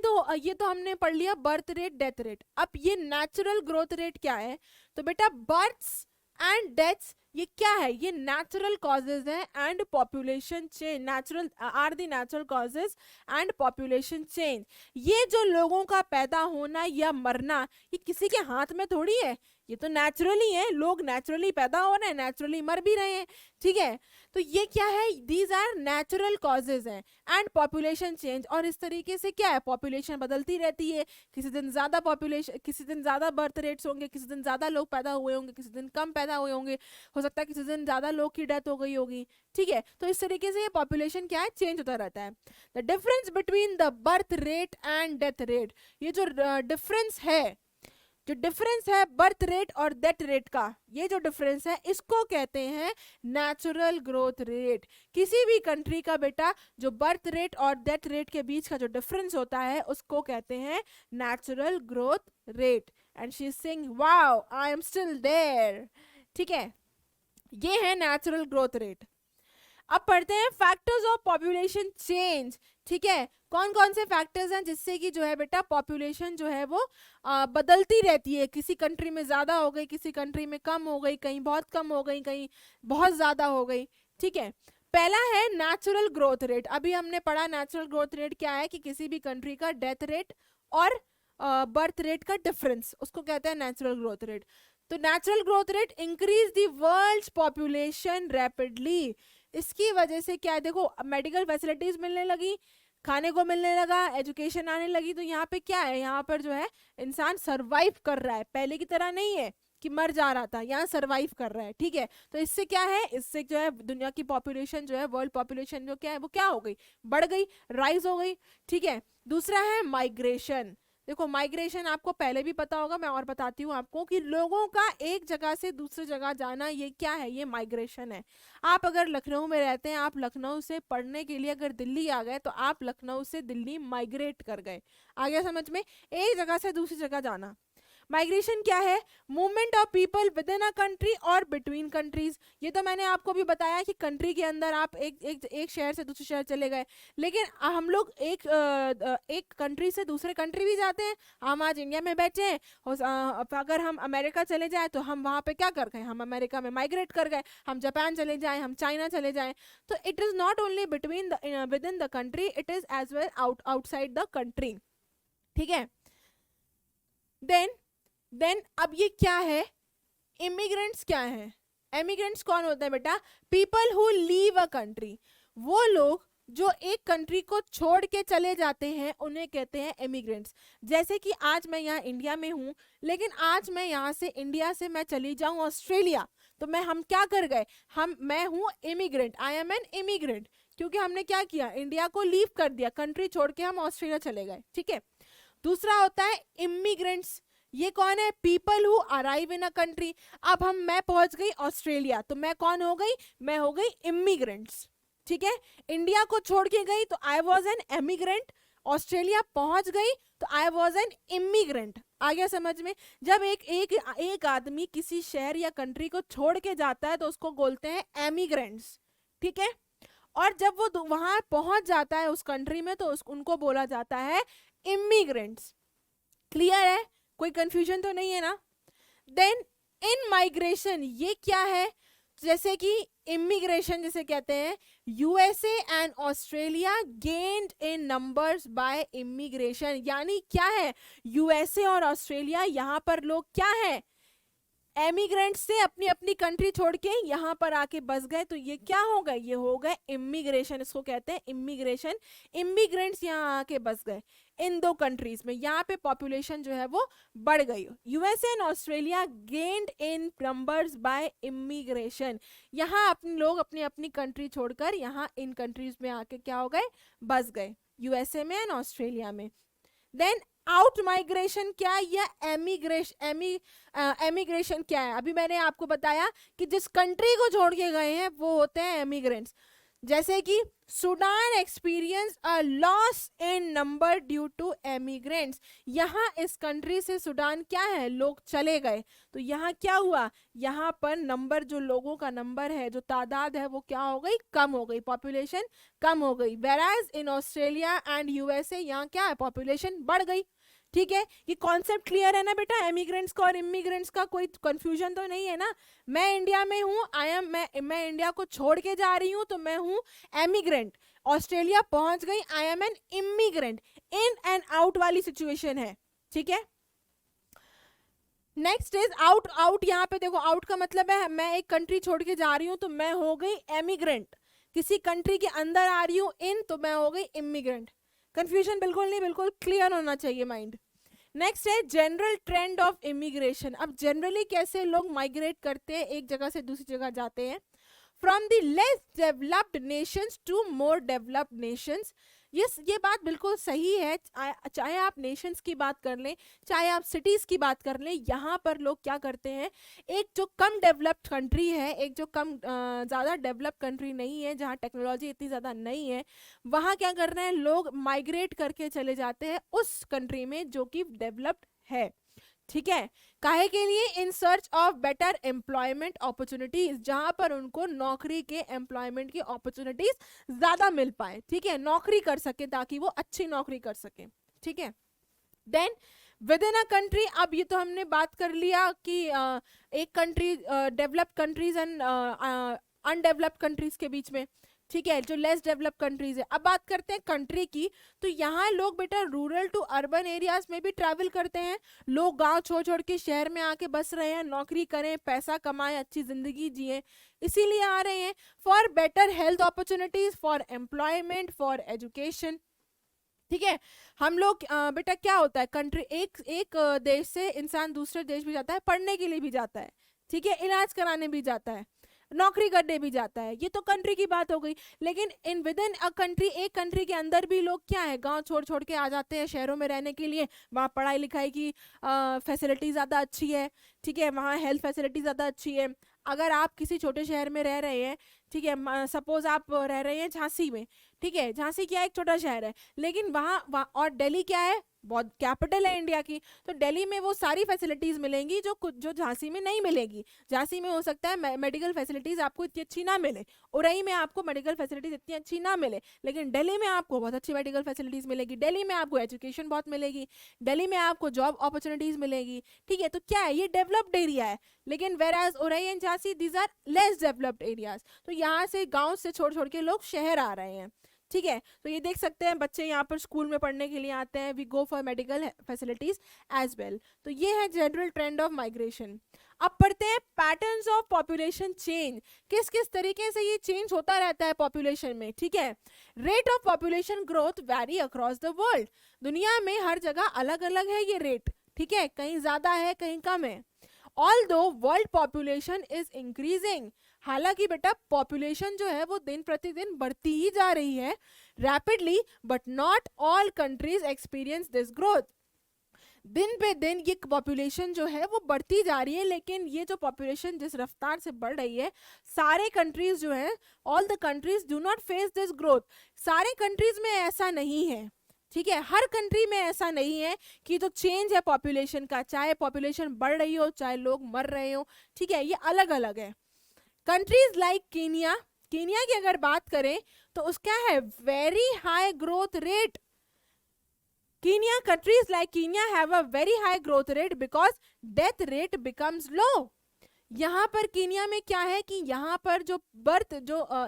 तो हमने पढ़ लिया बर्थ रेट डेथ रेट। अब ये नेचुरल ग्रोथ रेट क्या है? तो बेटा बर्थ्स एंड डेथ्स ये क्या है? ये नेचुरल कॉजेज है and population change, natural are the natural causes and population change. ये जो लोगों का पैदा होना या मरना, ये किसी के हाथ में थोड़ी है, ये तो नेचुरली है, लोग नेचुरली पैदा हो रहे हैं, नेचुरली मर भी रहे हैं। ठीक है, तो ये क्या है? दीज आर नेचुरल कॉजेज हैं एंड पॉपुलेशन चेंज। और इस तरीके से क्या है, पॉपुलेशन बदलती रहती है, किसी दिन ज्यादा पॉपुलेशन, किसी दिन ज्यादा बर्थ रेट्स होंगे, किसी दिन ज्यादा लोग पैदा हुए होंगे, किसी दिन कम पैदा हुए होंगे, हो सकता है किसी दिन ज्यादा लोग की डेथ हो गई होगी। ठीक है, तो इस तरीके से ये पॉपुलेशन क्या है, चेंज होता रहता है। The difference between the birth rate and death rate, ये जो डिफरेंस है, जो डिफरेंस है बर्थ रेट और डेथ रेट का, ये जो डिफरेंस है इसको कहते हैं नेचुरल ग्रोथ रेट। किसी भी कंट्री का बेटा जो बर्थ रेट और डेथ रेट के बीच का जो डिफरेंस होता है उसको कहते हैं natural growth rate. And she is saying wow I am still there. ठीक है, ये है नेचुरल ग्रोथ रेट। अब पढ़ते हैं फैक्टर्स ऑफ पॉपुलेशन चेंज। ठीक है, कौन कौन से फैक्टर्स हैं जिससे कि जो है बेटा पॉपुलेशन जो है वो बदलती रहती है, किसी कंट्री में ज्यादा हो गई, किसी कंट्री में कम हो गई, कहीं बहुत कम हो गई, कहीं बहुत ज्यादा हो गई। ठीक है, पहला है नेचुरल ग्रोथ रेट। अभी हमने पढ़ा नेचुरल ग्रोथ रेट क्या है कि किसी भी कंट्री का डेथ रेट और बर्थ रेट का डिफरेंस, उसको कहते हैं नेचुरल ग्रोथ रेट। तो natural growth rate increase the world's population rapidly. इसकी वजह से क्या है, देखो मेडिकल फैसिलिटीज मिलने लगी, खाने को मिलने लगा, एजुकेशन आने लगी, तो यहाँ पे क्या है, यहाँ पर जो है इंसान सरवाइव कर रहा है, पहले की तरह नहीं है कि मर जा रहा था, यहाँ सरवाइव कर रहा है। ठीक है, तो इससे क्या है, इससे जो है दुनिया की पॉपुलेशन जो है, वर्ल्ड पॉपुलेशन जो क्या है वो क्या हो गई, बढ़ गई, राइज हो गई। ठीक है, दूसरा है माइग्रेशन। देखो माइग्रेशन आपको पहले भी पता होगा, मैं और बताती हूँ आपको कि लोगों का एक जगह से दूसरी जगह जाना, ये क्या है, ये माइग्रेशन है। आप अगर लखनऊ में रहते हैं, आप लखनऊ से पढ़ने के लिए अगर दिल्ली आ गए तो आप लखनऊ से दिल्ली माइग्रेट कर गए। आ गया समझ में? एक जगह से दूसरी जगह जाना। माइग्रेशन क्या है? Movement of people with in a country और बिटवीन कंट्रीज। ये तो मैंने आपको भी बताया कि कंट्री के अंदर आप एक शहर से दूसरे शहर चले गए, लेकिन हम लोग एक कंट्री से दूसरे कंट्री भी जाते हैं। हम आज इंडिया में बैठे हैं, अगर हम अमेरिका चले जाए तो हम वहाँ पे क्या कर गए, हम अमेरिका में माइग्रेट कर गए। हम जापान चले जाएं, हम चाइना चले जाएं, तो it is not only between within the country, it is as well outside the country. ठीक है। देन अब ये क्या है, इमिग्रेंट्स क्या है? इमिग्रेंट्स कौन होता है बेटा? People who leave a country. वो लोग जो एक कंट्री को छोड़ के चले जाते हैं उन्हें कहते हैं इमिग्रेंट्स। जैसे कि आज मैं यहाँ इंडिया में हूँ, लेकिन आज मैं यहाँ से इंडिया से मैं चली जाऊँ ऑस्ट्रेलिया, तो हम क्या कर गए, मैं हूँ immigrant, I am N immigrant, क्योंकि हमने क्या किया, इंडिया को लीव कर दिया, कंट्री छोड़ के हम ऑस्ट्रेलिया चले गए। ठीक है। दूसरा होता है इमिग्रेंट्स। ये कौन है? People who arrive in a country. अब मैं पहुंच गई ऑस्ट्रेलिया, तो मैं कौन हो गई? मैं हो गई इमिग्रेंट्स। ठीक है। इंडिया को छोड़ के गई तो I was an emigrant, Australia पहुंच गई तो आई वॉज एन इमिग्रेंट। आ गया समझ में? जब एक आदमी किसी शहर या कंट्री को छोड़ के जाता है तो उसको बोलते हैं एमिग्रेंट्स। ठीक है। और जब वो वहां पहुंच जाता है उस कंट्री में तो उनको बोला जाता है इमिग्रेंट्स। क्लियर है? कोई कंफ्यूजन तो नहीं है ना? देन इन माइग्रेशन, ये क्या है? जैसे कि इमिग्रेशन जैसे कहते हैं, USA and Australia gained in numbers by immigration. यानी क्या है, यूएसए और ऑस्ट्रेलिया यहाँ पर लोग क्या है, एमिग्रेंट से अपनी अपनी कंट्री छोड़ के यहाँ पर आके बस गए, तो ये क्या हो गए, ये हो गए इमिग्रेशन। इसको कहते हैं इमिग्रेशन। इमिग्रेंट्स यहाँ आके बस गए इन दो कंट्रीज में, यहाँ पे पॉपुलेशन जो है वो बढ़ गई। USA and Australia gained in numbers by immigration. यहाँ अपने लोग अपनी अपनी कंट्री छोड़कर यहाँ इन कंट्रीज में आके क्या हो गए, बस गए, यूएसए में एंड ऑस्ट्रेलिया में। देन आउट माइग्रेशन क्या, या एमिग्रेशन क्या है? अभी मैंने आपको बताया कि जिस कंट्री को छोड़ के गए हैं वो होते हैं एमिग्रेंट्स। जैसे कि Sudan experience a loss in number due to emigrants. यहाँ इस कंट्री से सूडान क्या है, लोग चले गए, तो यहाँ क्या हुआ, यहाँ पर नंबर, जो लोगों का नंबर है, जो तादाद है वो क्या हो गई, कम हो गई, पॉपुलेशन कम हो गई। वेराज इन ऑस्ट्रेलिया एंड यूएसए यहाँ क्या है, पॉपुलेशन बढ़ गई। ठीक है। ये कॉन्सेप्ट क्लियर है ना बेटा? एमिग्रेंट्स का और इमिग्रेंट्स का कोई कंफ्यूजन तो नहीं है ना? मैं इंडिया में हूँ, मैं इंडिया को छोड़ के जा रही हूँ तो मैं हूँ एमिग्रेंट, ऑस्ट्रेलिया पहुंच गई, I am N immigrant. In and out वाली सिचुएशन है। ठीक है। Next is out. आउट यहाँ पे देखो, आउट का मतलब है मैं एक कंट्री छोड़ के जा रही हूँ तो मैं हो गई एमिग्रेंट, किसी कंट्री के अंदर आ रही हूँ इन, तो मैं हो गई इमिग्रेंट। कंफ्यूजन बिल्कुल नहीं, बिल्कुल क्लियर होना चाहिए माइंड। नेक्स्ट है जनरल ट्रेंड ऑफ इमिग्रेशन। अब जनरली कैसे लोग माइग्रेट करते हैं, एक जगह से दूसरी जगह जाते हैं, from the less developed nations to more developed nations. ये बात बिल्कुल सही है, चाहे आप नेशंस की बात कर लें, चाहे आप सिटीज की बात कर लें, यहाँ पर लोग क्या करते हैं, एक जो कम डेवलप्ड कंट्री है, एक जो कम ज़्यादा डेवलप्ड कंट्री नहीं है, जहाँ टेक्नोलॉजी इतनी ज़्यादा नहीं है, वहाँ क्या कर रहे हैं लोग, माइग्रेट करके चले जाते हैं उस कंट्री में जो कि डेवलप्ड है। ठीक है। काहे के लिए? In search of better employment opportunities, जहां पर उनको नौकरी के एम्प्लॉयमेंट की अपॉर्चुनिटीज ज्यादा मिल पाए। ठीक है। नौकरी कर सके, ताकि वो अच्छी नौकरी कर सके। ठीक है। Then within a country, अब ये तो हमने बात कर लिया कि एक country, developed countries and undeveloped countries के बीच में। ठीक है, जो लेस डेवलप्ड कंट्रीज है। अब बात करते हैं कंट्री की, तो यहाँ लोग बेटा रूरल टू अर्बन एरियाज में भी ट्रैवल करते हैं। लोग गांव छोड़ छोड़ के शहर में आके बस रहे हैं, नौकरी करें, पैसा कमाएं, अच्छी जिंदगी जिए, इसीलिए आ रहे हैं। For better health opportunities, for employment, for education. ठीक है। हम लोग बेटा क्या होता है, कंट्री एक देश से इंसान दूसरे देश भी जाता है, पढ़ने के लिए भी जाता है, ठीक है, इलाज कराने भी जाता है। नौकरी करने भी जाता है। ये तो कंट्री की बात हो गई। लेकिन in with in a country, एक कंट्री के अंदर भी लोग क्या है, गांव छोड़ छोड़ के आ जाते हैं शहरों में रहने के लिए। वहाँ पढ़ाई लिखाई की फैसिलिटी ज़्यादा अच्छी है, ठीक है, वहाँ हेल्थ फैसिलिटी ज़्यादा अच्छी है। अगर आप किसी छोटे शहर में रह रहे हैं, ठीक है, सपोज आप रह रहे हैं झांसी में, ठीक है, झांसी क्या है, एक छोटा शहर है, लेकिन वहाँ और दिल्ली क्या है, बहुत कैपिटल है इंडिया की, तो दिल्ली में वो सारी फैसिलिटीज़ मिलेंगी जो झांसी में नहीं मिलेगी। झांसी में हो सकता है मेडिकल फैसिलिटीज़ आपको इतनी अच्छी ना मिले, उरई में आपको मेडिकल फैसिलिटीज़ इतनी अच्छी ना मिले, लेकिन दिल्ली में आपको बहुत अच्छी मेडिकल फैसिलिटीज़ मिलेगी, दिल्ली में आपको एजुकेशन बहुत मिलेगी, दिल्ली में आपको जॉब अपॉर्चुनिटीज़ मिलेगी, ठीक है। तो क्या है, ये डेवलप्ड एरिया है। लेकिन whereas Orai and Jhansi, these are less developed areas. तो यहाँ से गाँव से छोड़ छोड़ के लोग शहर आ रहे हैं, ठीक है। तो ये देख सकते हैं बच्चे यहाँ पर स्कूल में पढ़ने के लिए आते हैं, we go for medical facilities as well. तो ये है जनरल ट्रेंड ऑफ माइग्रेशन। अब पढ़ते हैं पैटर्न्स ऑफ पॉपुलेशन चेंज, किस किस तरीके से ये चेंज होता रहता है पॉपुलेशन में, ठीक है। Rate of population growth vary across the world, दुनिया में हर जगह अलग अलग है ये रेट, ठीक है, कहीं ज्यादा है कहीं कम है। Although world population is increasing, हालांकि बेटा पॉपुलेशन जो है वो दिन प्रतिदिन बढ़ती ही जा रही है rapidly, but not all countries experience this growth. दिन पे दिन ये पॉपुलेशन जो है वो बढ़ती जा रही है, लेकिन ये जो पॉपुलेशन जिस रफ्तार से बढ़ रही है, सारे कंट्रीज जो है, all the countries do not face this growth. सारे कंट्रीज में ऐसा नहीं है, ठीक है, हर कंट्री में ऐसा नहीं है कि जो चेंज है पॉपुलेशन का, चाहे पॉपुलेशन बढ़ रही हो चाहे लोग मर रहे हो, ठीक है, ये अलग अलग है। कंट्रीज लाइक कीनिया, कीनिया की अगर बात करें तो उसका है very high growth rate. Kenya, countries like Kenya have a very high growth rate because death rate becomes low. यहाँ पर कीनिया में क्या है कि यहाँ पर जो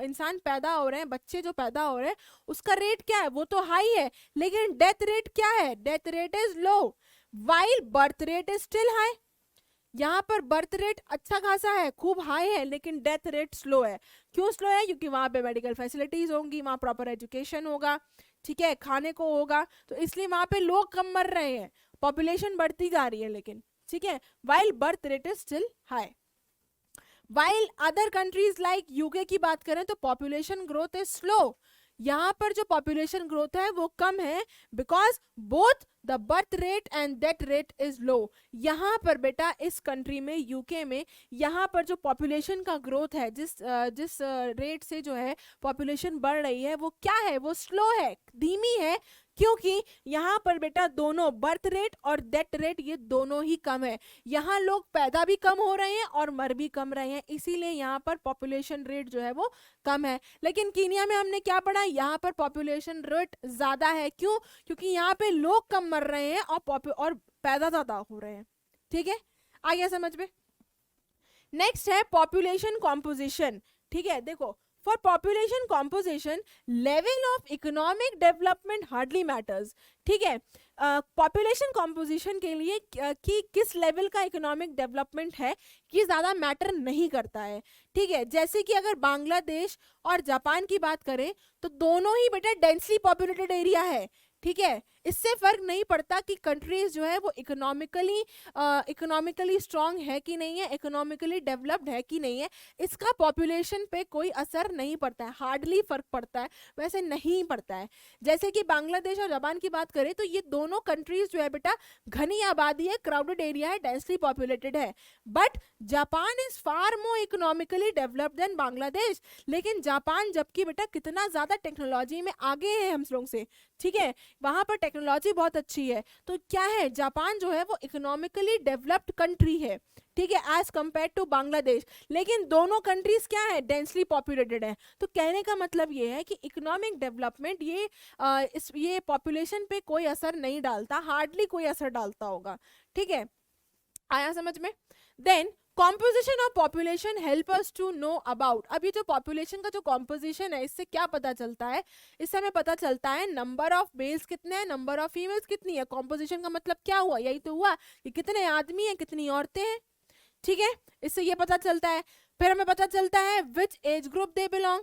इंसान पैदा हो रहे हैं, बच्चे जो पैदा हो रहे हैं, उसका रेट क्या है, वो तो हाई है, लेकिन डेथ रेट क्या है, death rate is low, while birth rate is still high. यहाँ पर बर्थ रेट अच्छा खासा है, खूब हाई है, लेकिन डेथ रेट स्लो है। क्यों स्लो है, क्योंकि वहाँ पे मेडिकल फैसिलिटीज होंगी, वहाँ प्रॉपर एजुकेशन होगा, ठीक है, खाने को होगा, तो इसलिए वहाँ पे लोग कम मर रहे हैं, पॉपुलेशन बढ़ती जा रही है लेकिन, ठीक है, while birth rate is still high. While other countries like UK की बात करें तो पॉपुलेशन ग्रोथ इज स्लो, यहाँ पर जो पॉपुलेशन ग्रोथ है वो कम है, because both the birth rate and death rate is low. यहाँ पर बेटा इस कंट्री में, यूके में, यहाँ पर जो पॉपुलेशन का ग्रोथ है, जिस रेट से जो है पॉपुलेशन बढ़ रही है, वो क्या है, वो स्लो है, धीमी है, क्योंकि यहाँ पर बेटा दोनों बर्थ रेट और डेथ रेट ये दोनों ही कम है। यहाँ लोग पैदा भी कम हो रहे हैं और मर भी कम रहे हैं, इसीलिए यहाँ पर पॉपुलेशन रेट जो है वो कम है। लेकिन कीनिया में हमने क्या पढ़ा, यहाँ पर पॉपुलेशन रेट ज्यादा है, क्यों, क्योंकि यहाँ पे लोग कम मर रहे हैं और पैदा ज्यादा हो रहे हैं, ठीक है, आ गया समझ में। नेक्स्ट है पॉपुलेशन कॉम्पोजिशन, ठीक है, देखो for population composition level of economic development hardly matters, ठीक है, पॉपुलेशन कॉम्पोजिशन के लिए कि किस लेवल का इकोनॉमिक डेवलपमेंट है ये ज़्यादा मैटर नहीं करता है, ठीक है। जैसे कि अगर बांग्लादेश और जापान की बात करें तो दोनों ही बेटा डेंसली पॉपुलेटेड एरिया है, ठीक है, इससे फर्क नहीं पड़ता कि कंट्रीज जो है वो इकोनॉमिकली स्ट्रांग है कि नहीं है, इकोनॉमिकली डेवलप्ड है कि नहीं है, इसका पॉपुलेशन पे कोई असर नहीं पड़ता है, हार्डली फर्क पड़ता है, वैसे नहीं पड़ता है। जैसे कि बांग्लादेश और जापान की बात करें तो ये दोनों कंट्रीज जो है बेटा घनी आबादी है, क्राउडेड एरिया है, डेंसली पॉपुलेटेड है, but Japan is far more economically developed than Bangladesh. लेकिन जापान जबकि बेटा कितना ज्यादा टेक्नोलॉजी में आगे है हम लोग से, ठीक है, वहां पर टेक्नोलॉजी बहुत अच्छी है, तो क्या है, जापान जो है वो इकोनॉमिकली डेवलप्ड कंट्री है, ठीक है, एज कंपेयर टू बांग्लादेश। लेकिन दोनों कंट्रीज क्या है, डेंसली पॉपुलेटेड है। तो कहने का मतलब ये है कि इकोनॉमिक डेवलपमेंट ये पॉपुलेशन पे कोई असर नहीं डालता, हार्डली कोई असर डालता होगा, ठीक है, आया समझ में। Then composition of population help us to know about, अब ये जो पॉपुलेशन का जो कॉम्पोजिशन है इससे क्या पता चलता है, इससे हमें पता चलता है नंबर ऑफ मेल्स कितने हैं, नंबर ऑफ फीमेल्स कितनी है। कॉम्पोजिशन का मतलब क्या हुआ, यही तो हुआ कि कितने आदमी हैं कितनी औरतें हैं, ठीक है, इससे ये पता चलता है। फिर हमें पता चलता है विच एज ग्रुप दे बिलोंग,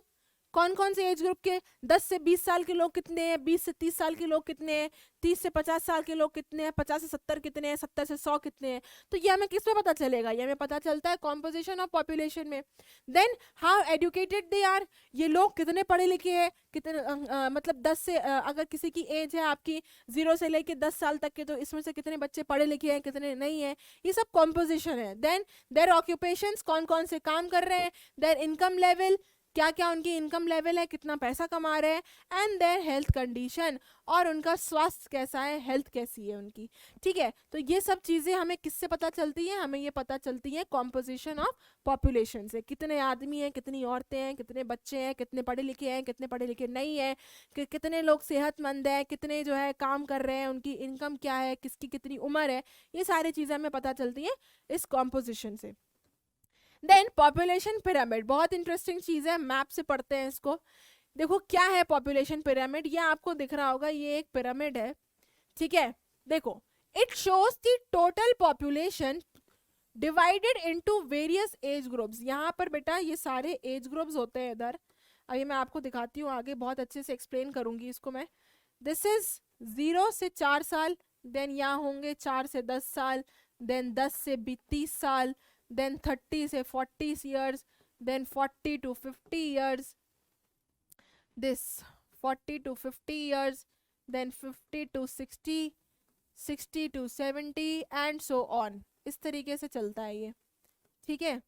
कौन कौन से एज ग्रुप के, 10 से 20 साल के लोग कितने हैं, 20 से 30 साल के लोग कितने हैं, 30 से 50 साल के लोग कितने हैं, 50 से 70 कितने हैं, 70 से 100 कितने हैं। तो ये हमें किस में पता चलेगा, ये हमें पता चलता है कॉम्पोजिशन ऑफ पॉपुलेशन में। Then how educated they are, ये लोग कितने पढ़े लिखे हैं, कितने मतलब 10 से अगर किसी की एज है आपकी 0 से लेके 10 साल तक के, तो इसमें से कितने बच्चे पढ़े लिखे हैं, कितने नहीं है, ये सब कॉम्पोजिशन है। देन देयर ऑक्यूपेशंस, कौन कौन से काम कर रहे हैं, देयर इनकम लेवल, क्या क्या उनकी इनकम लेवल है, कितना पैसा कमा रहे हैं, एंड देयर हेल्थ कंडीशन, और उनका स्वास्थ्य कैसा है, हेल्थ कैसी है उनकी। ठीक है, तो ये सब चीज़ें हमें किससे पता चलती हैं, हमें ये पता चलती है कॉम्पोजिशन ऑफ पॉपुलेशन से। कितने आदमी हैं, कितनी औरतें हैं, कितने बच्चे हैं, कितने पढ़े लिखे हैं, कितने पढ़े लिखे नहीं हैं, कितने लोग सेहतमंद हैं, कितने जो है काम कर रहे हैं, उनकी इनकम क्या है, किसकी कितनी उम्र है, ये सारी चीज़ें हमें पता चलती हैं इस कॉम्पोजिशन से। देन पॉपुलेशन पिरामिड, बहुत इंटरेस्टिंग चीज़ है, मैप से पढ़ते हैं इसको। देखो क्या है पॉपुलेशन पिरामिड, ये आपको दिख रहा होगा, ये एक पिरामिड है। ठीक है, देखो it shows the total population divided into various age groups. यहाँ पर बेटा ये सारे एज ग्रुप्स होते हैं इधर, अभी मैं आपको दिखाती हूँ आगे, बहुत अच्छे से एक्सप्लेन करूंगी इसको मैं। दिस इज 0 से 4 साल, देन यहाँ होंगे 4 से 10 साल, देन 10 से 30 साल, then 30 से 40 years, then 40 to 50 years, this 40 to 50 years, then 50 to 60, 60 to 70 and so on। इस तरीके से चलता है ये। ठीक है,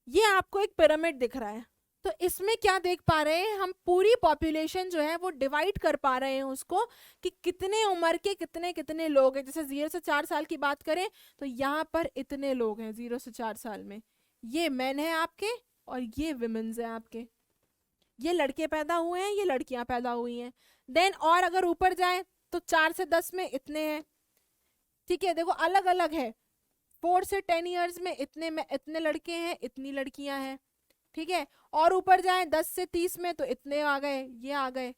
ये आपको एक पिरामिड दिख रहा है, तो इसमें क्या देख पा रहे हैं हम, पूरी पॉपुलेशन जो है वो डिवाइड कर पा रहे हैं उसको, कि कितने उम्र के कितने कितने लोग हैं। जैसे 0 से 4 साल की बात करें तो यहाँ पर इतने लोग हैं 0 से 4 साल में, ये मेन है आपके और ये विमेन्स हैं आपके, ये लड़के पैदा हुए हैं, ये लड़कियां पैदा हुई हैं। देन और अगर ऊपर जाए तो 4 से 10 में इतने हैं। ठीक है, देखो अलग अलग है, 4 से 10 ईयर्स में इतने लड़के हैं, इतनी लड़कियां हैं। ठीक है, और ऊपर जाए 10 से 30 में तो इतने आ गए, ये आ गए,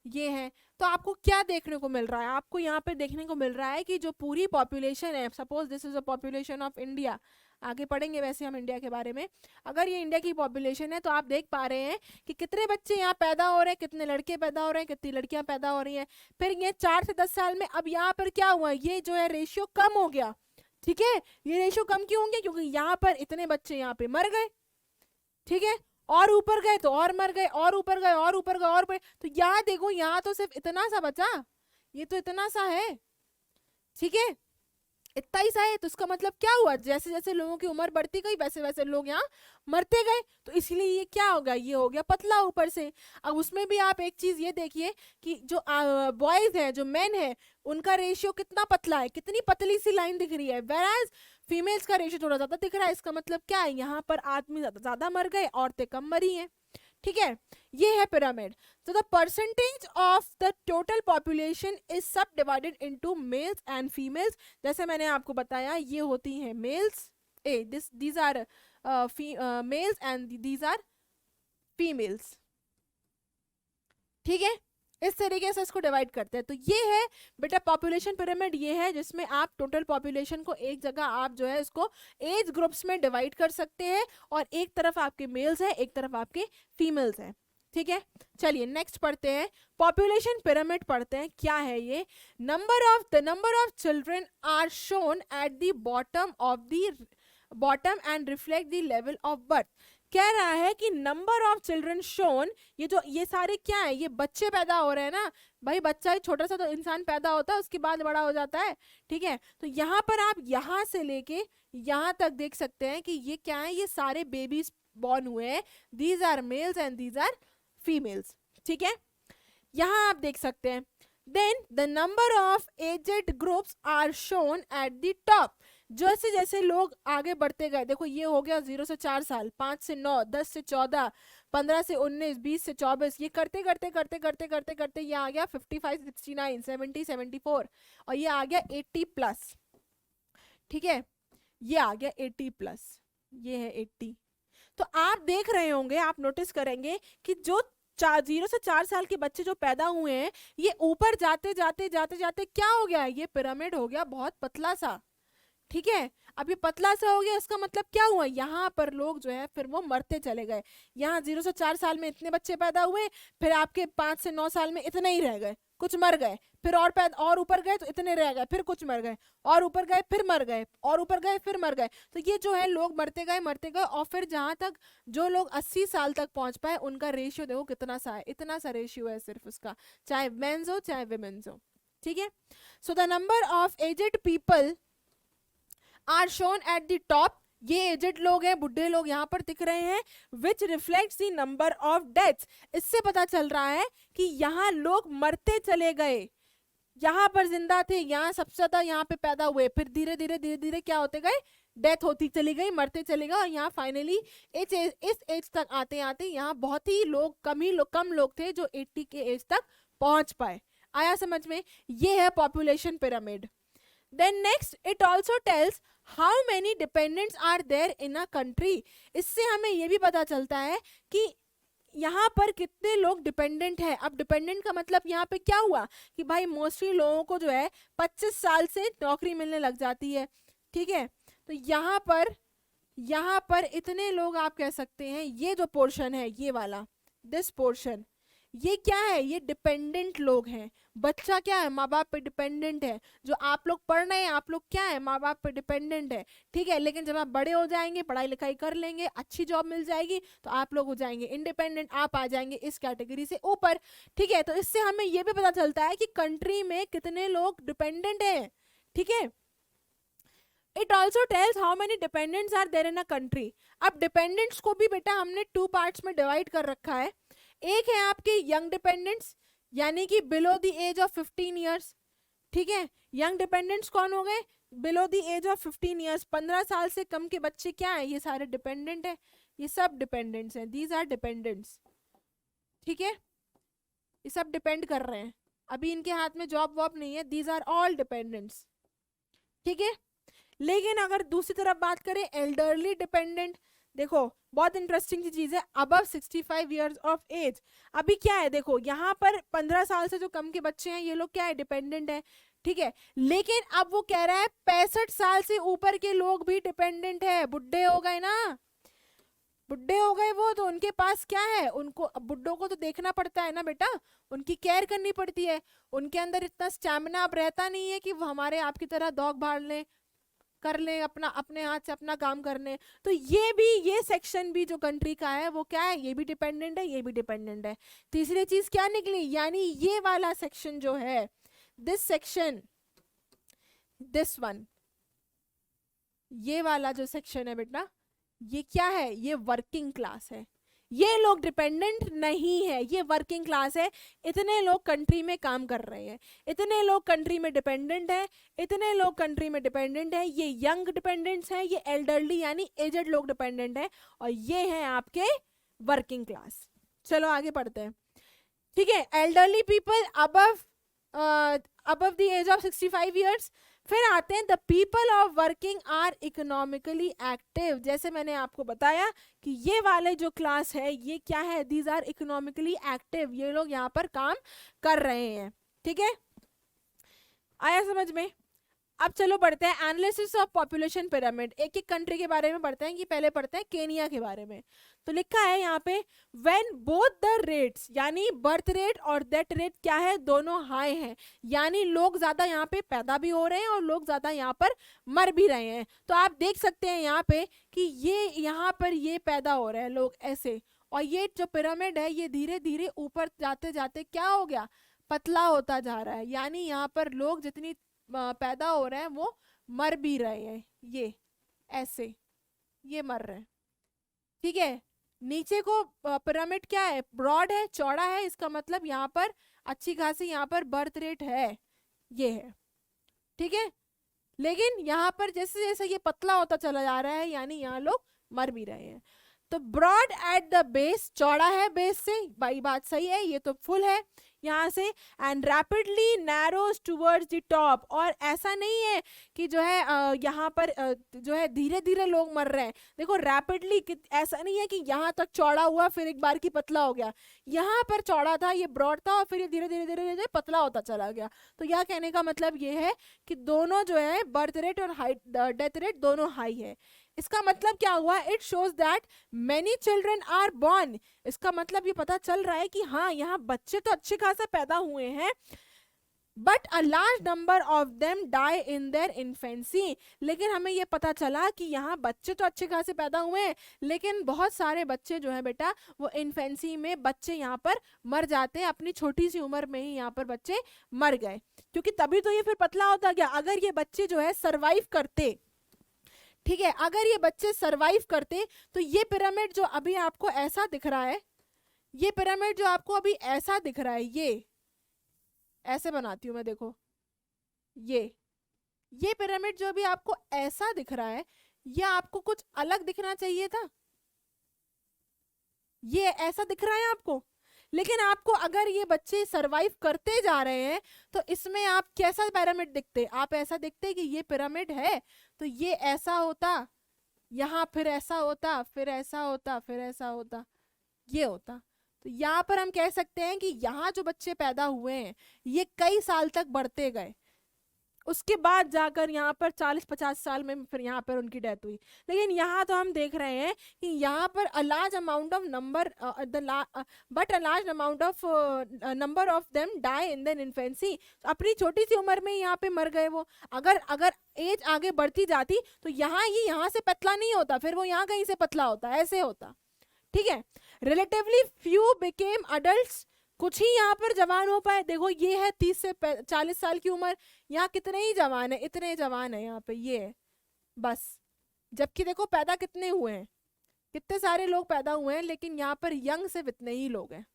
ये हैं। तो आपको क्या देखने को मिल रहा है, आपको यहाँ पे देखने को मिल रहा है कि जो पूरी पॉपुलेशन है, suppose this is a population of India, आगे पढ़ेंगे वैसे हम इंडिया के बारे में, अगर ये इंडिया की पॉपुलेशन है तो आप देख पा रहे हैं कि कितने बच्चे यहाँ पैदा हो रहे हैं, कितने लड़के पैदा हो रहे हैं, कितनी लड़कियां पैदा हो रही हैं। फिर ये 4 से 10 साल में अब यहाँ पर क्या हुआ, ये जो है रेशियो कम हो गया। ठीक है, ये रेशियो कम क्यों होंगे, क्योंकि यहाँ पर इतने बच्चे यहाँ पे मर गए। ठीक है, और ऊपर गए तो और मर गए, और ऊपर गए और ऊपर गए और तो यहाँ देखो, यहाँ तो सिर्फ इतना सा बचा, ये तो इतना सा है। ठीक है, इतना ही सा है, तो इसका मतलब क्या हुआ, जैसे जैसे लोगों की उम्र बढ़ती गई वैसे वैसे लोग यहाँ मरते गए, तो इसलिए ये क्या होगा, ये हो गया पतला ऊपर से। अब उसमें भी आप एक चीज ये देखिए कि जो बॉयज हैं, जो मेन है, उनका रेशियो कितना पतला है, कितनी पतली सी लाइन दिख रही है, वेराज फीमेल्स का रेशियो थोड़ा ज्यादा दिख रहा है। इसका मतलब क्या है, यहाँ पर आदमी ज्यादा मर गए, औरतें कम मरी हैं। ठीक है, ये है पिरामिड। तो the percentage of the total population is subdivided into males and females. जैसे मैंने आपको बताया, ये होती हैं males, these are males and these are females. ठीक है, इस तरीके से इसको डिवाइड करते हैं। तो ये है बेटा पॉपुलेशन पिरामिड, ये है जिसमें आप टोटल पॉपुलेशन को एक जगह आप जो है इसको एज ग्रुप्स में डिवाइड कर सकते हैं, और एक तरफ आपके मेल्स है, एक तरफ आपके फीमेल्स हैं। ठीक है, चलिए नेक्स्ट पढ़ते हैं, पॉपुलेशन पिरामिड पढ़ते हैं। क्या है ये, the number of children are shown at the bottom and reflect the level of birth. कह रहा है कि नंबर ऑफ चिल्ड्रन शोन, ये सारे क्या है, ये बच्चे पैदा हो रहे हैं ना भाई, बच्चा छोटा सा तो इंसान पैदा होता है, उसके बाद बड़ा हो जाता है। ठीक है, तो यहाँ पर आप यहाँ से लेके यहाँ तक देख सकते हैं कि ये क्या है, ये सारे बेबीज बॉर्न हुए हैं, these are males and these are females. ठीक है, यहाँ आप देख सकते हैं। Then the number of aged groups are shown at the top. जैसे जैसे लोग आगे बढ़ते गए, देखो ये हो गया 0 से 4 साल, 5 से 9, 10 से 14, 15 से 19, 20 से 24, ये करते करते करते करते करते करते ये आ गया 55, 69, 70, 74, और ये आ गया 80+। ठीक है, ये आ गया 80+, ये है 80। तो आप देख रहे होंगे, आप नोटिस करेंगे कि जो 0 से 4 साल के बच्चे जो पैदा हुए हैं, ये ऊपर जाते जाते जाते जाते क्या हो गया, ये पिरामिड हो गया बहुत पतला सा। ठीक है, अब ये पतला सा हो गया, इसका मतलब क्या हुआ, यहाँ पर लोग जो है फिर वो मरते चले गए। यहाँ 0 से 4 साल में इतने बच्चे पैदा हुए, फिर आपके 5 से 9 साल में इतने ही रह गए, कुछ मर गए, फिर और ऊपर गए तो इतने रह गए, फिर कुछ मर गए, और ऊपर गए फिर मर गए, और ऊपर गए फिर मर गए। तो ये जो है लोग मरते गए, और फिर जहां तक जो लोग 80 साल तक पहुंच पाए उनका रेशियो देखो कितना सा है, इतना सा रेशियो है सिर्फ उसका, चाहे मेंस हो चाहे विमेन्स हो। ठीक है, so the number of aged people are shown at the top, ये एजेड लोग हैं, बुढ़े लोग यहाँ पर दिख रहे हैं, which reflects the number of deaths, इससे पता चल रहा है कि यहाँ लोग मरते चले गए, यहाँ पर जिंदा थे, यहाँ सबसे ज्यादा यहाँ पे पैदा हुए, फिर धीरे धीरे क्या होते गए, डेथ होती चली गई, मरते चले गए, और यहाँ फाइनली इस एज तक आते आते यहाँ बहुत ही लोग कम लोग थे जो 80 के एज तक पहुंच पाए। आया समझ में, ये है population pyramid. Then next it also tells how many dependents are there in a country, इससे हमें ये भी पता चलता है कि यहाँ पर कितने लोग डिपेंडेंट है। अब डिपेंडेंट का मतलब यहाँ पे क्या हुआ कि भाई मोस्टली लोगों को जो है 25 साल से नौकरी मिलने लग जाती है। ठीक है, तो यहाँ पर इतने लोग आप कह सकते हैं, ये जो पोर्शन है ये वाला, दिस पोर्शन, ये क्या है, ये डिपेंडेंट लोग हैं। बच्चा क्या है, माँ बाप पे डिपेंडेंट है। जो आप लोग पढ़ रहे हैं, आप लोग क्या है, माँ बाप पे डिपेंडेंट है। ठीक है, लेकिन जब आप बड़े हो जाएंगे, पढ़ाई लिखाई कर लेंगे, अच्छी जॉब मिल जाएगी, तो आप लोग हो जाएंगे इंडिपेंडेंट, आप आ जाएंगे इस कैटेगरी से ऊपर। ठीक है, तो इससे हमें ये भी पता चलता है कि कंट्री में कितने लोग डिपेंडेंट हैं। ठीक है, it also tells how many dependents are there in a country. अब डिपेंडेंट्स को भी बेटा हमने 2 पार्ट्स में डिवाइड कर रखा है। एक है आपके यंग डिपेंडेंट्स, यानी कि below the age of 15 years. ठीक है, यंग डिपेंडेंट्स कौन हो गए, below the age of 15 years, 15 साल से कम के बच्चे क्या है, ये सारे डिपेंडेंट है, ये सब डिपेंडेंट्स हैं, दीज आर डिपेंडेंट्स। ठीक है, ये सब डिपेंड कर रहे हैं, अभी इनके हाथ में जॉब वॉब नहीं है, दीज आर ऑल डिपेंडेंट्स। ठीक है, लेकिन अगर दूसरी तरफ बात करें एल्डरली डिपेंडेंट, देखो बहुत इंटरेस्टिंग सी चीज है, अबव 65 ईयर्स ऑफ एज। अभी क्या है, देखो यहाँ पर 15 साल से जो कम के बच्चे हैं ये लोग क्या है, डिपेंडेंट है। ठीक है, लेकिन अब वो कह रहा है 65 साल से ऊपर के लोग भी डिपेंडेंट है, बुढ़े हो गए ना, बुढ़े हो गए वो, तो उनके पास क्या है, उनको बुढ़ों को तो देखना पड़ता है ना बेटा, उनकी केयर करनी पड़ती है, उनके अंदर इतना स्टैमिना अब रहता नहीं है कि वो हमारे आपकी तरह दौग भाड़ लें, कर ले अपना, अपने हाथ से अपना काम करने। तो ये सेक्शन भी जो कंट्री का है वो क्या है, ये भी डिपेंडेंट है, ये भी डिपेंडेंट है। तीसरी चीज क्या निकली, यानी ये वाला सेक्शन जो है, दिस सेक्शन, दिस वन, ये वाला जो सेक्शन है बेटा, ये क्या है, ये वर्किंग क्लास है, ये लोग डिपेंडेंट नहीं है, ये वर्किंग क्लास है। इतने लोग कंट्री में काम कर रहे हैं, इतने लोग कंट्री में डिपेंडेंट है, इतने लोग कंट्री में डिपेंडेंट है, ये यंग डिपेंडेंट्स हैं, ये एल्डरली यानी एजेड लोग डिपेंडेंट है, और ये हैं आपके वर्किंग क्लास। चलो आगे पढ़ते हैं। ठीक है, elderly people above the age of 65 years. फिर आते हैं the people of working or economically active. जैसे मैंने आपको बताया कि ये वाले जो क्लास है ये क्या है, दीज आर इकोनॉमिकली एक्टिव, ये लोग यहाँ पर काम कर रहे हैं। ठीक है, आया समझ में। अब चलो बढ़ते हैं एनालिसिस ऑफ पॉपुलेशन पिरामिड, एक एक कंट्री के बारे में पढ़ते हैं, कि पहले पढ़ते हैं केनिया के बारे में। तो लिखा है यहाँ पे व्हेन बोथ द रेट्स, यानी बर्थ रेट और डेथ रेट क्या है, दोनों हाई हैं, यानी लोग ज्यादा यहाँ पे पैदा भी हो रहे हैं और लोग ज्यादा यहाँ पर मर भी रहे हैं। तो आप देख सकते हैं यहाँ पे कि ये यहाँ पर ये पैदा हो रहे हैं लोग ऐसे, और ये जो पिरामिड है ये धीरे धीरे ऊपर जाते जाते क्या हो गया, पतला होता जा रहा है, यानी यहाँ पर लोग जितनी पैदा हो रहे हैं वो मर भी रहे हैं, ये ऐसे ये मर रहे हैं। ठीक है, नीचे को पिरामिड क्या है, ब्रॉड है, चौड़ा है, इसका मतलब यहाँ पर अच्छी खासी यहाँ पर बर्थ रेट है, ये है। ठीक है, लेकिन यहाँ पर जैसे जैसे ये पतला होता चला जा रहा है, यानी यहाँ लोग मर भी रहे हैं। तो ब्रॉड एट द बेस, चौड़ा है बेस से, भाई बात सही है, ये तो फुल है यहाँ से, and rapidly narrows towards the top, और ऐसा नहीं है कि जो है यहाँ पर जो है धीरे धीरे लोग मर रहे हैं, देखो रैपिडली, ऐसा नहीं है कि यहाँ तक चौड़ा हुआ फिर एक बार की पतला हो गया, यहाँ पर चौड़ा था, ये ब्रॉड था, और फिर ये धीरे धीरे धीरे धीरे पतला होता चला गया। तो यह कहने का मतलब ये है कि दोनों जो है बर्थ रेट और डेथ रेट दोनों हाई है। इसका मतलब क्या हुआ, it shows that many children are born, इसका मतलब ये पता चल रहा है कि हाँ यहाँ बच्चे तो अच्छे खासे पैदा हुए हैं, but a large number of them die in their infancy, लेकिन हमें ये पता चला कि यहाँ बच्चे तो अच्छे खासे पैदा हुए हैं, लेकिन बहुत सारे बच्चे जो है बेटा वो इन्फेंसी में बच्चे यहाँ पर मर जाते हैं, अपनी छोटी सी उम्र में ही यहाँ पर बच्चे मर गए, क्योंकि तभी तो ये फिर पतला होता गया। अगर ये बच्चे जो है सरवाइव करते, ठीक है, अगर ये बच्चे सरवाइव करते तो ये पिरामिड जो अभी आपको ऐसा दिख रहा है, ये पिरामिड जो आपको अभी ऐसा दिख रहा है, ये ऐसे बनाती हूं मैं, देखो ये पिरामिड जो अभी आपको ऐसा दिख रहा है, ये आपको कुछ अलग दिखना चाहिए था, ये ऐसा दिख रहा है आपको, लेकिन आपको अगर ये बच्चे सरवाइव करते जा रहे हैं तो इसमें आप कैसा पिरामिड दिखते, आप ऐसा दिखते कि ये पिरामिड है तो ये ऐसा होता, यहाँ फिर ऐसा होता, फिर ऐसा होता, फिर ऐसा होता, ये होता। तो यहाँ पर हम कह सकते हैं कि यहाँ जो बच्चे पैदा हुए हैं ये कई साल तक बढ़ते गए, उसके बाद जाकर यहाँ पर 40-50 साल में फिर यहाँ पर उनकी डेथ हुई। लेकिन यहाँ तो हम देख रहे हैं कि यहाँ पर a large amount of number of them die in their infancy, अपनी छोटी सी उम्र में यहाँ पे मर गए वो। अगर एज आगे बढ़ती जाती तो यहाँ ये यहाँ से पतला नहीं होता, फिर वो यहाँ कहीं से पतला होता, ऐसे होता, ठीक है। रिलेटिवली फ्यू बिकेम अडल्ट्स, कुछ ही यहाँ पर जवान हो पाए, देखो ये है 30 से 40 साल की उम्र, यहाँ कितने ही जवान है, इतने जवान है यहाँ पे, ये है बस, जबकि देखो पैदा कितने हुए हैं, कितने सारे लोग पैदा हुए हैं, लेकिन यहाँ पर यंग सिर्फ इतने ही लोग हैं,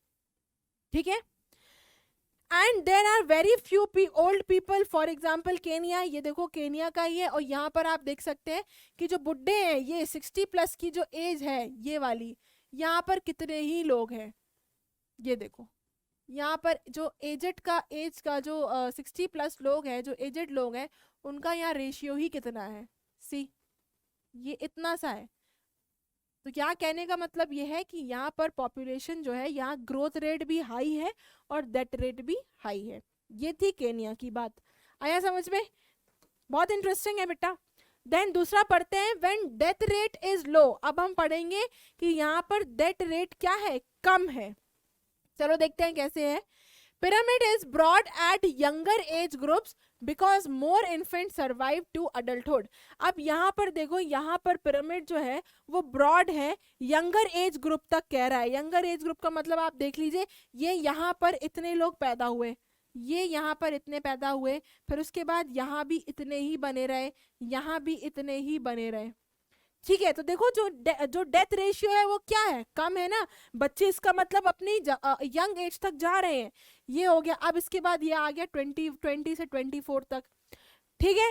ठीक है। And there are very few old people, for example Kenya, ये देखो केनिया का ही है, और यहाँ पर आप देख सकते हैं कि जो बुढ़े हैं, ये 60+ की जो एज है ये वाली, यहाँ पर कितने ही लोग हैं, ये देखो यहाँ पर जो एजेड का एज का जो 60+ लोग हैं, जो एजेड लोग हैं, उनका यहाँ रेशियो ही कितना है, सी ये इतना सा है। तो क्या कहने का मतलब ये है कि यहाँ पर पॉपुलेशन जो है, यहाँ ग्रोथ रेट भी हाई है और डेथ रेट भी हाई है। ये थी केनिया की बात, आया समझ में, बहुत इंटरेस्टिंग है बेटा। देन दूसरा पढ़ते हैं, when death rate is low, अब हम पढ़ेंगे कि यहाँ पर डेथ रेट क्या है, कम है। चलो देखते हैं कैसे है। Pyramid is broad at younger age groups because more infant survive to adulthood. अब यहाँ पर देखो, यहाँ पर पिरामिड जो है वो ब्रॉड है, यंगर एज ग्रुप तक कह रहा है। यंगर एज ग्रुप का मतलब आप देख लीजिए, ये यहाँ पर इतने लोग पैदा हुए, ये यहाँ पर इतने पैदा हुए, फिर उसके बाद यहाँ भी इतने ही बने रहे, यहाँ भी इतने ही बने रहे, ठीक है। तो देखो जो डेथ रेशियो है वो क्या है, कम है ना, बच्चे इसका मतलब अपनी यंग एज तक जा रहे हैं, ये हो गया। अब इसके बाद ये आ गया 20 से 24 तक, ठीक है।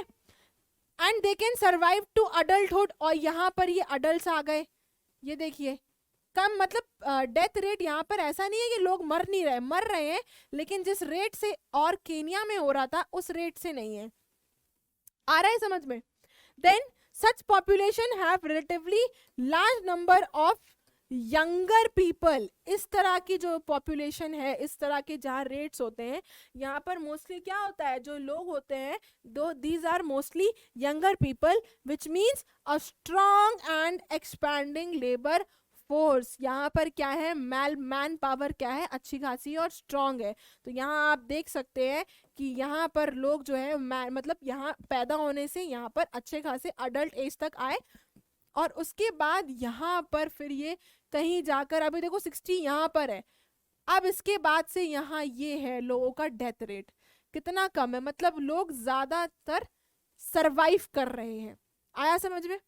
And they can survive to adulthood, और यहाँ पर ये अडल्ट आ गए, ये देखिए कम, मतलब डेथ रेट यहाँ पर ऐसा नहीं है कि लोग मर नहीं रहे, मर रहे हैं, लेकिन जिस रेट से और केनिया में हो रहा था उस रेट से नहीं है। आ रहा है समझ में। Then such population have relatively large number of younger people, इस तरह की जो population है, इस तरह के जहाँ rates होते हैं, यहाँ पर mostly क्या होता है, जो लोग होते हैं, these are mostly younger people, which means a strong and expanding labor force. यहाँ पर क्या है, मैन पावर क्या है, अच्छी खासी और स्ट्रांग है। तो यहाँ आप देख सकते हैं कि यहाँ पर लोग जो है मतलब यहाँ पैदा होने से यहाँ पर अच्छे खासे अडल्ट एज तक आए, और उसके बाद यहाँ पर फिर ये कहीं जाकर, अभी देखो 60 यहाँ पर है, अब इसके बाद से यहाँ ये है लोगों का डेथ रेट कितना कम है, मतलब लोग ज्यादातर सरवाइव कर रहे हैं। आया समझ में।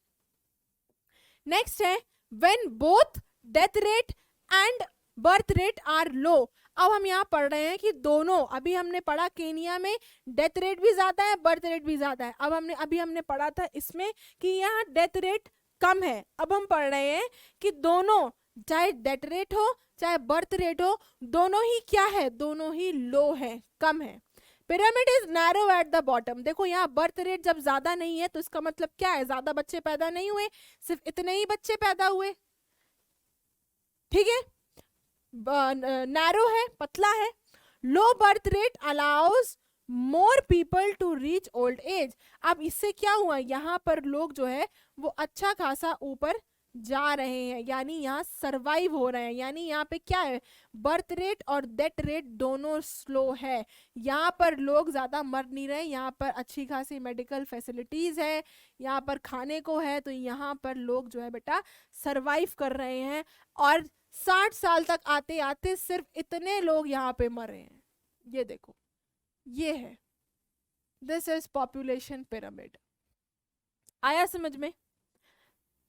नेक्स्ट है when both death rate and birth rate are low। अब हम यहाँ पढ़ रहे हैं कि दोनों, अभी हमने पढ़ा केनिया में डेथ रेट भी ज्यादा है, बर्थ रेट भी ज्यादा है। अब अभी हमने पढ़ा था इसमें कि यहाँ डेथ रेट कम है। अब हम पढ़ रहे हैं कि दोनों, चाहे डेथ रेट हो चाहे बर्थ रेट हो, दोनों ही क्या है, दोनों ही लो है, कम है। Pyramid is narrow eight the bottom. देखो यहाँ बर्थ रेट जब ज्यादा नहीं है तो इसका मतलब क्या है, ज्यादा बच्चे पैदा नहीं हुए, सिर्फ इतने ही बच्चे पैदा हुए, ठीक है। नैरो है, पतला है। Low birth rate allows more people to reach old age. अब इससे क्या हुआ, यहाँ पर लोग जो है वो अच्छा खासा ऊपर जा रहे हैं, यानी यहाँ सरवाइव हो रहे हैं। यानी यहाँ पे क्या है, बर्थ रेट और डेथ रेट दोनों स्लो है। यहाँ पर लोग ज्यादा मर नहीं रहे, यहाँ पर अच्छी खासी मेडिकल फैसिलिटीज है, यहाँ पर खाने को है, तो यहाँ पर लोग जो है बेटा सरवाइव कर रहे हैं। और 60 साल तक आते आते सिर्फ इतने लोग यहाँ पे मरे हैं। ये देखो, ये है, दिस इज पॉपुलेशन पिरामिड। आया समझ में?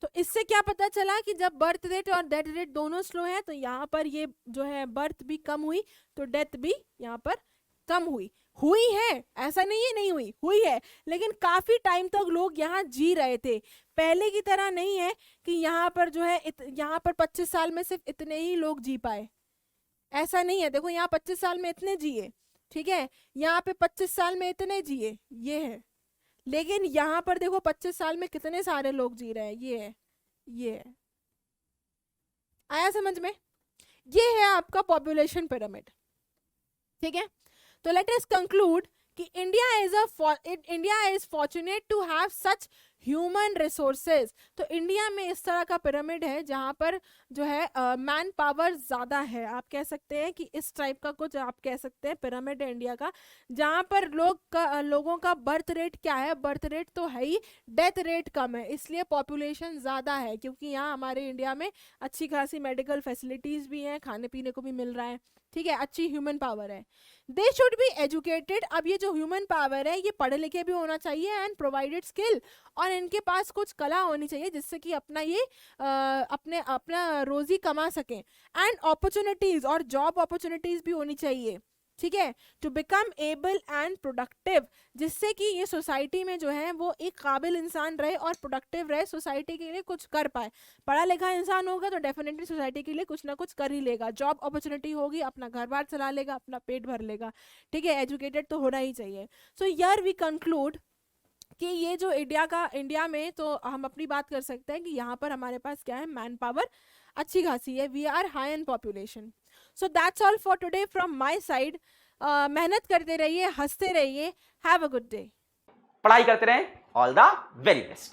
तो इससे क्या पता चला कि जब बर्थ रेट और डेथ रेट दोनों स्लो है तो यहाँ पर ये जो है बर्थ भी कम हुई, तो डेथ भी यहाँ पर कम हुई। हुई है, ऐसा नहीं है नहीं हुई, हुई है, लेकिन काफी टाइम तक लोग यहाँ जी रहे थे। पहले की तरह नहीं है कि यहाँ पर जो है यहाँ पर 25 साल में सिर्फ इतने ही लोग जी पाए, ऐसा नहीं है। देखो यहाँ 25 साल में इतने जिए, ठीक है, यहाँ पे 25 साल में इतने जिए, ये है। लेकिन यहाँ पर देखो 25 साल में कितने सारे लोग जी रहे हैं, ये है, ये है। आया समझ में? ये है आपका पॉपुलेशन पिरामिड, ठीक है। तो लेट अस कंक्लूड कि India is fortunate to have such human resources. तो इंडिया में इस तरह का पिरामिड है जहां पर जो है मैन पावर ज्यादा है। आप कह सकते हैं कि इस टाइप का कुछ आप कह सकते हैं पिरामिड है इंडिया का, जहां पर लोगों का बर्थ रेट क्या है, बर्थ रेट तो है ही, डेथ रेट कम है, इसलिए पॉपुलेशन ज्यादा है। क्योंकि यहाँ हमारे इंडिया में अच्छी खासी मेडिकल फैसिलिटीज भी हैं, खाने पीने को भी मिल रहा है, ठीक है, अच्छी ह्यूमन पावर है। They should be educated. अब ये जो ह्यूमन पावर है ये पढ़े लिखे भी होना चाहिए एंड प्रोवाइडेड स्किल, और इनके पास कुछ कला होनी चाहिए जिससे कि अपना ये अपना रोजी कमा सकें। एंड अपॉर्चुनिटीज और जॉब अपॉर्चुनिटीज भी होनी चाहिए, ठीक है, to become able and productive, जिससे कि ये सोसाइटी में जो है वो एक काबिल इंसान रहे और प्रोडक्टिव रहे, सोसाइटी के लिए कुछ कर पाए। पढ़ा लिखा इंसान होगा तो डेफिनेटली सोसाइटी के लिए कुछ ना कुछ कर ही लेगा, जॉब अपॉर्चुनिटी होगी, अपना घर बार चला लेगा, अपना पेट भर लेगा, ठीक है, एजुकेटेड तो होना ही चाहिए। सो हियर वी कंक्लूड कि ये जो इंडिया में तो हम अपनी बात कर सकते हैं कि यहाँ पर हमारे पास क्या है, मैन पावर अच्छी खासी है, we are high in population. So that's all for today from my side. मेहनत करते रहिए, हंसते रहिए, हैव अ गुड डे। पढ़ाई करते रहें, ऑल द वेरी बेस्ट।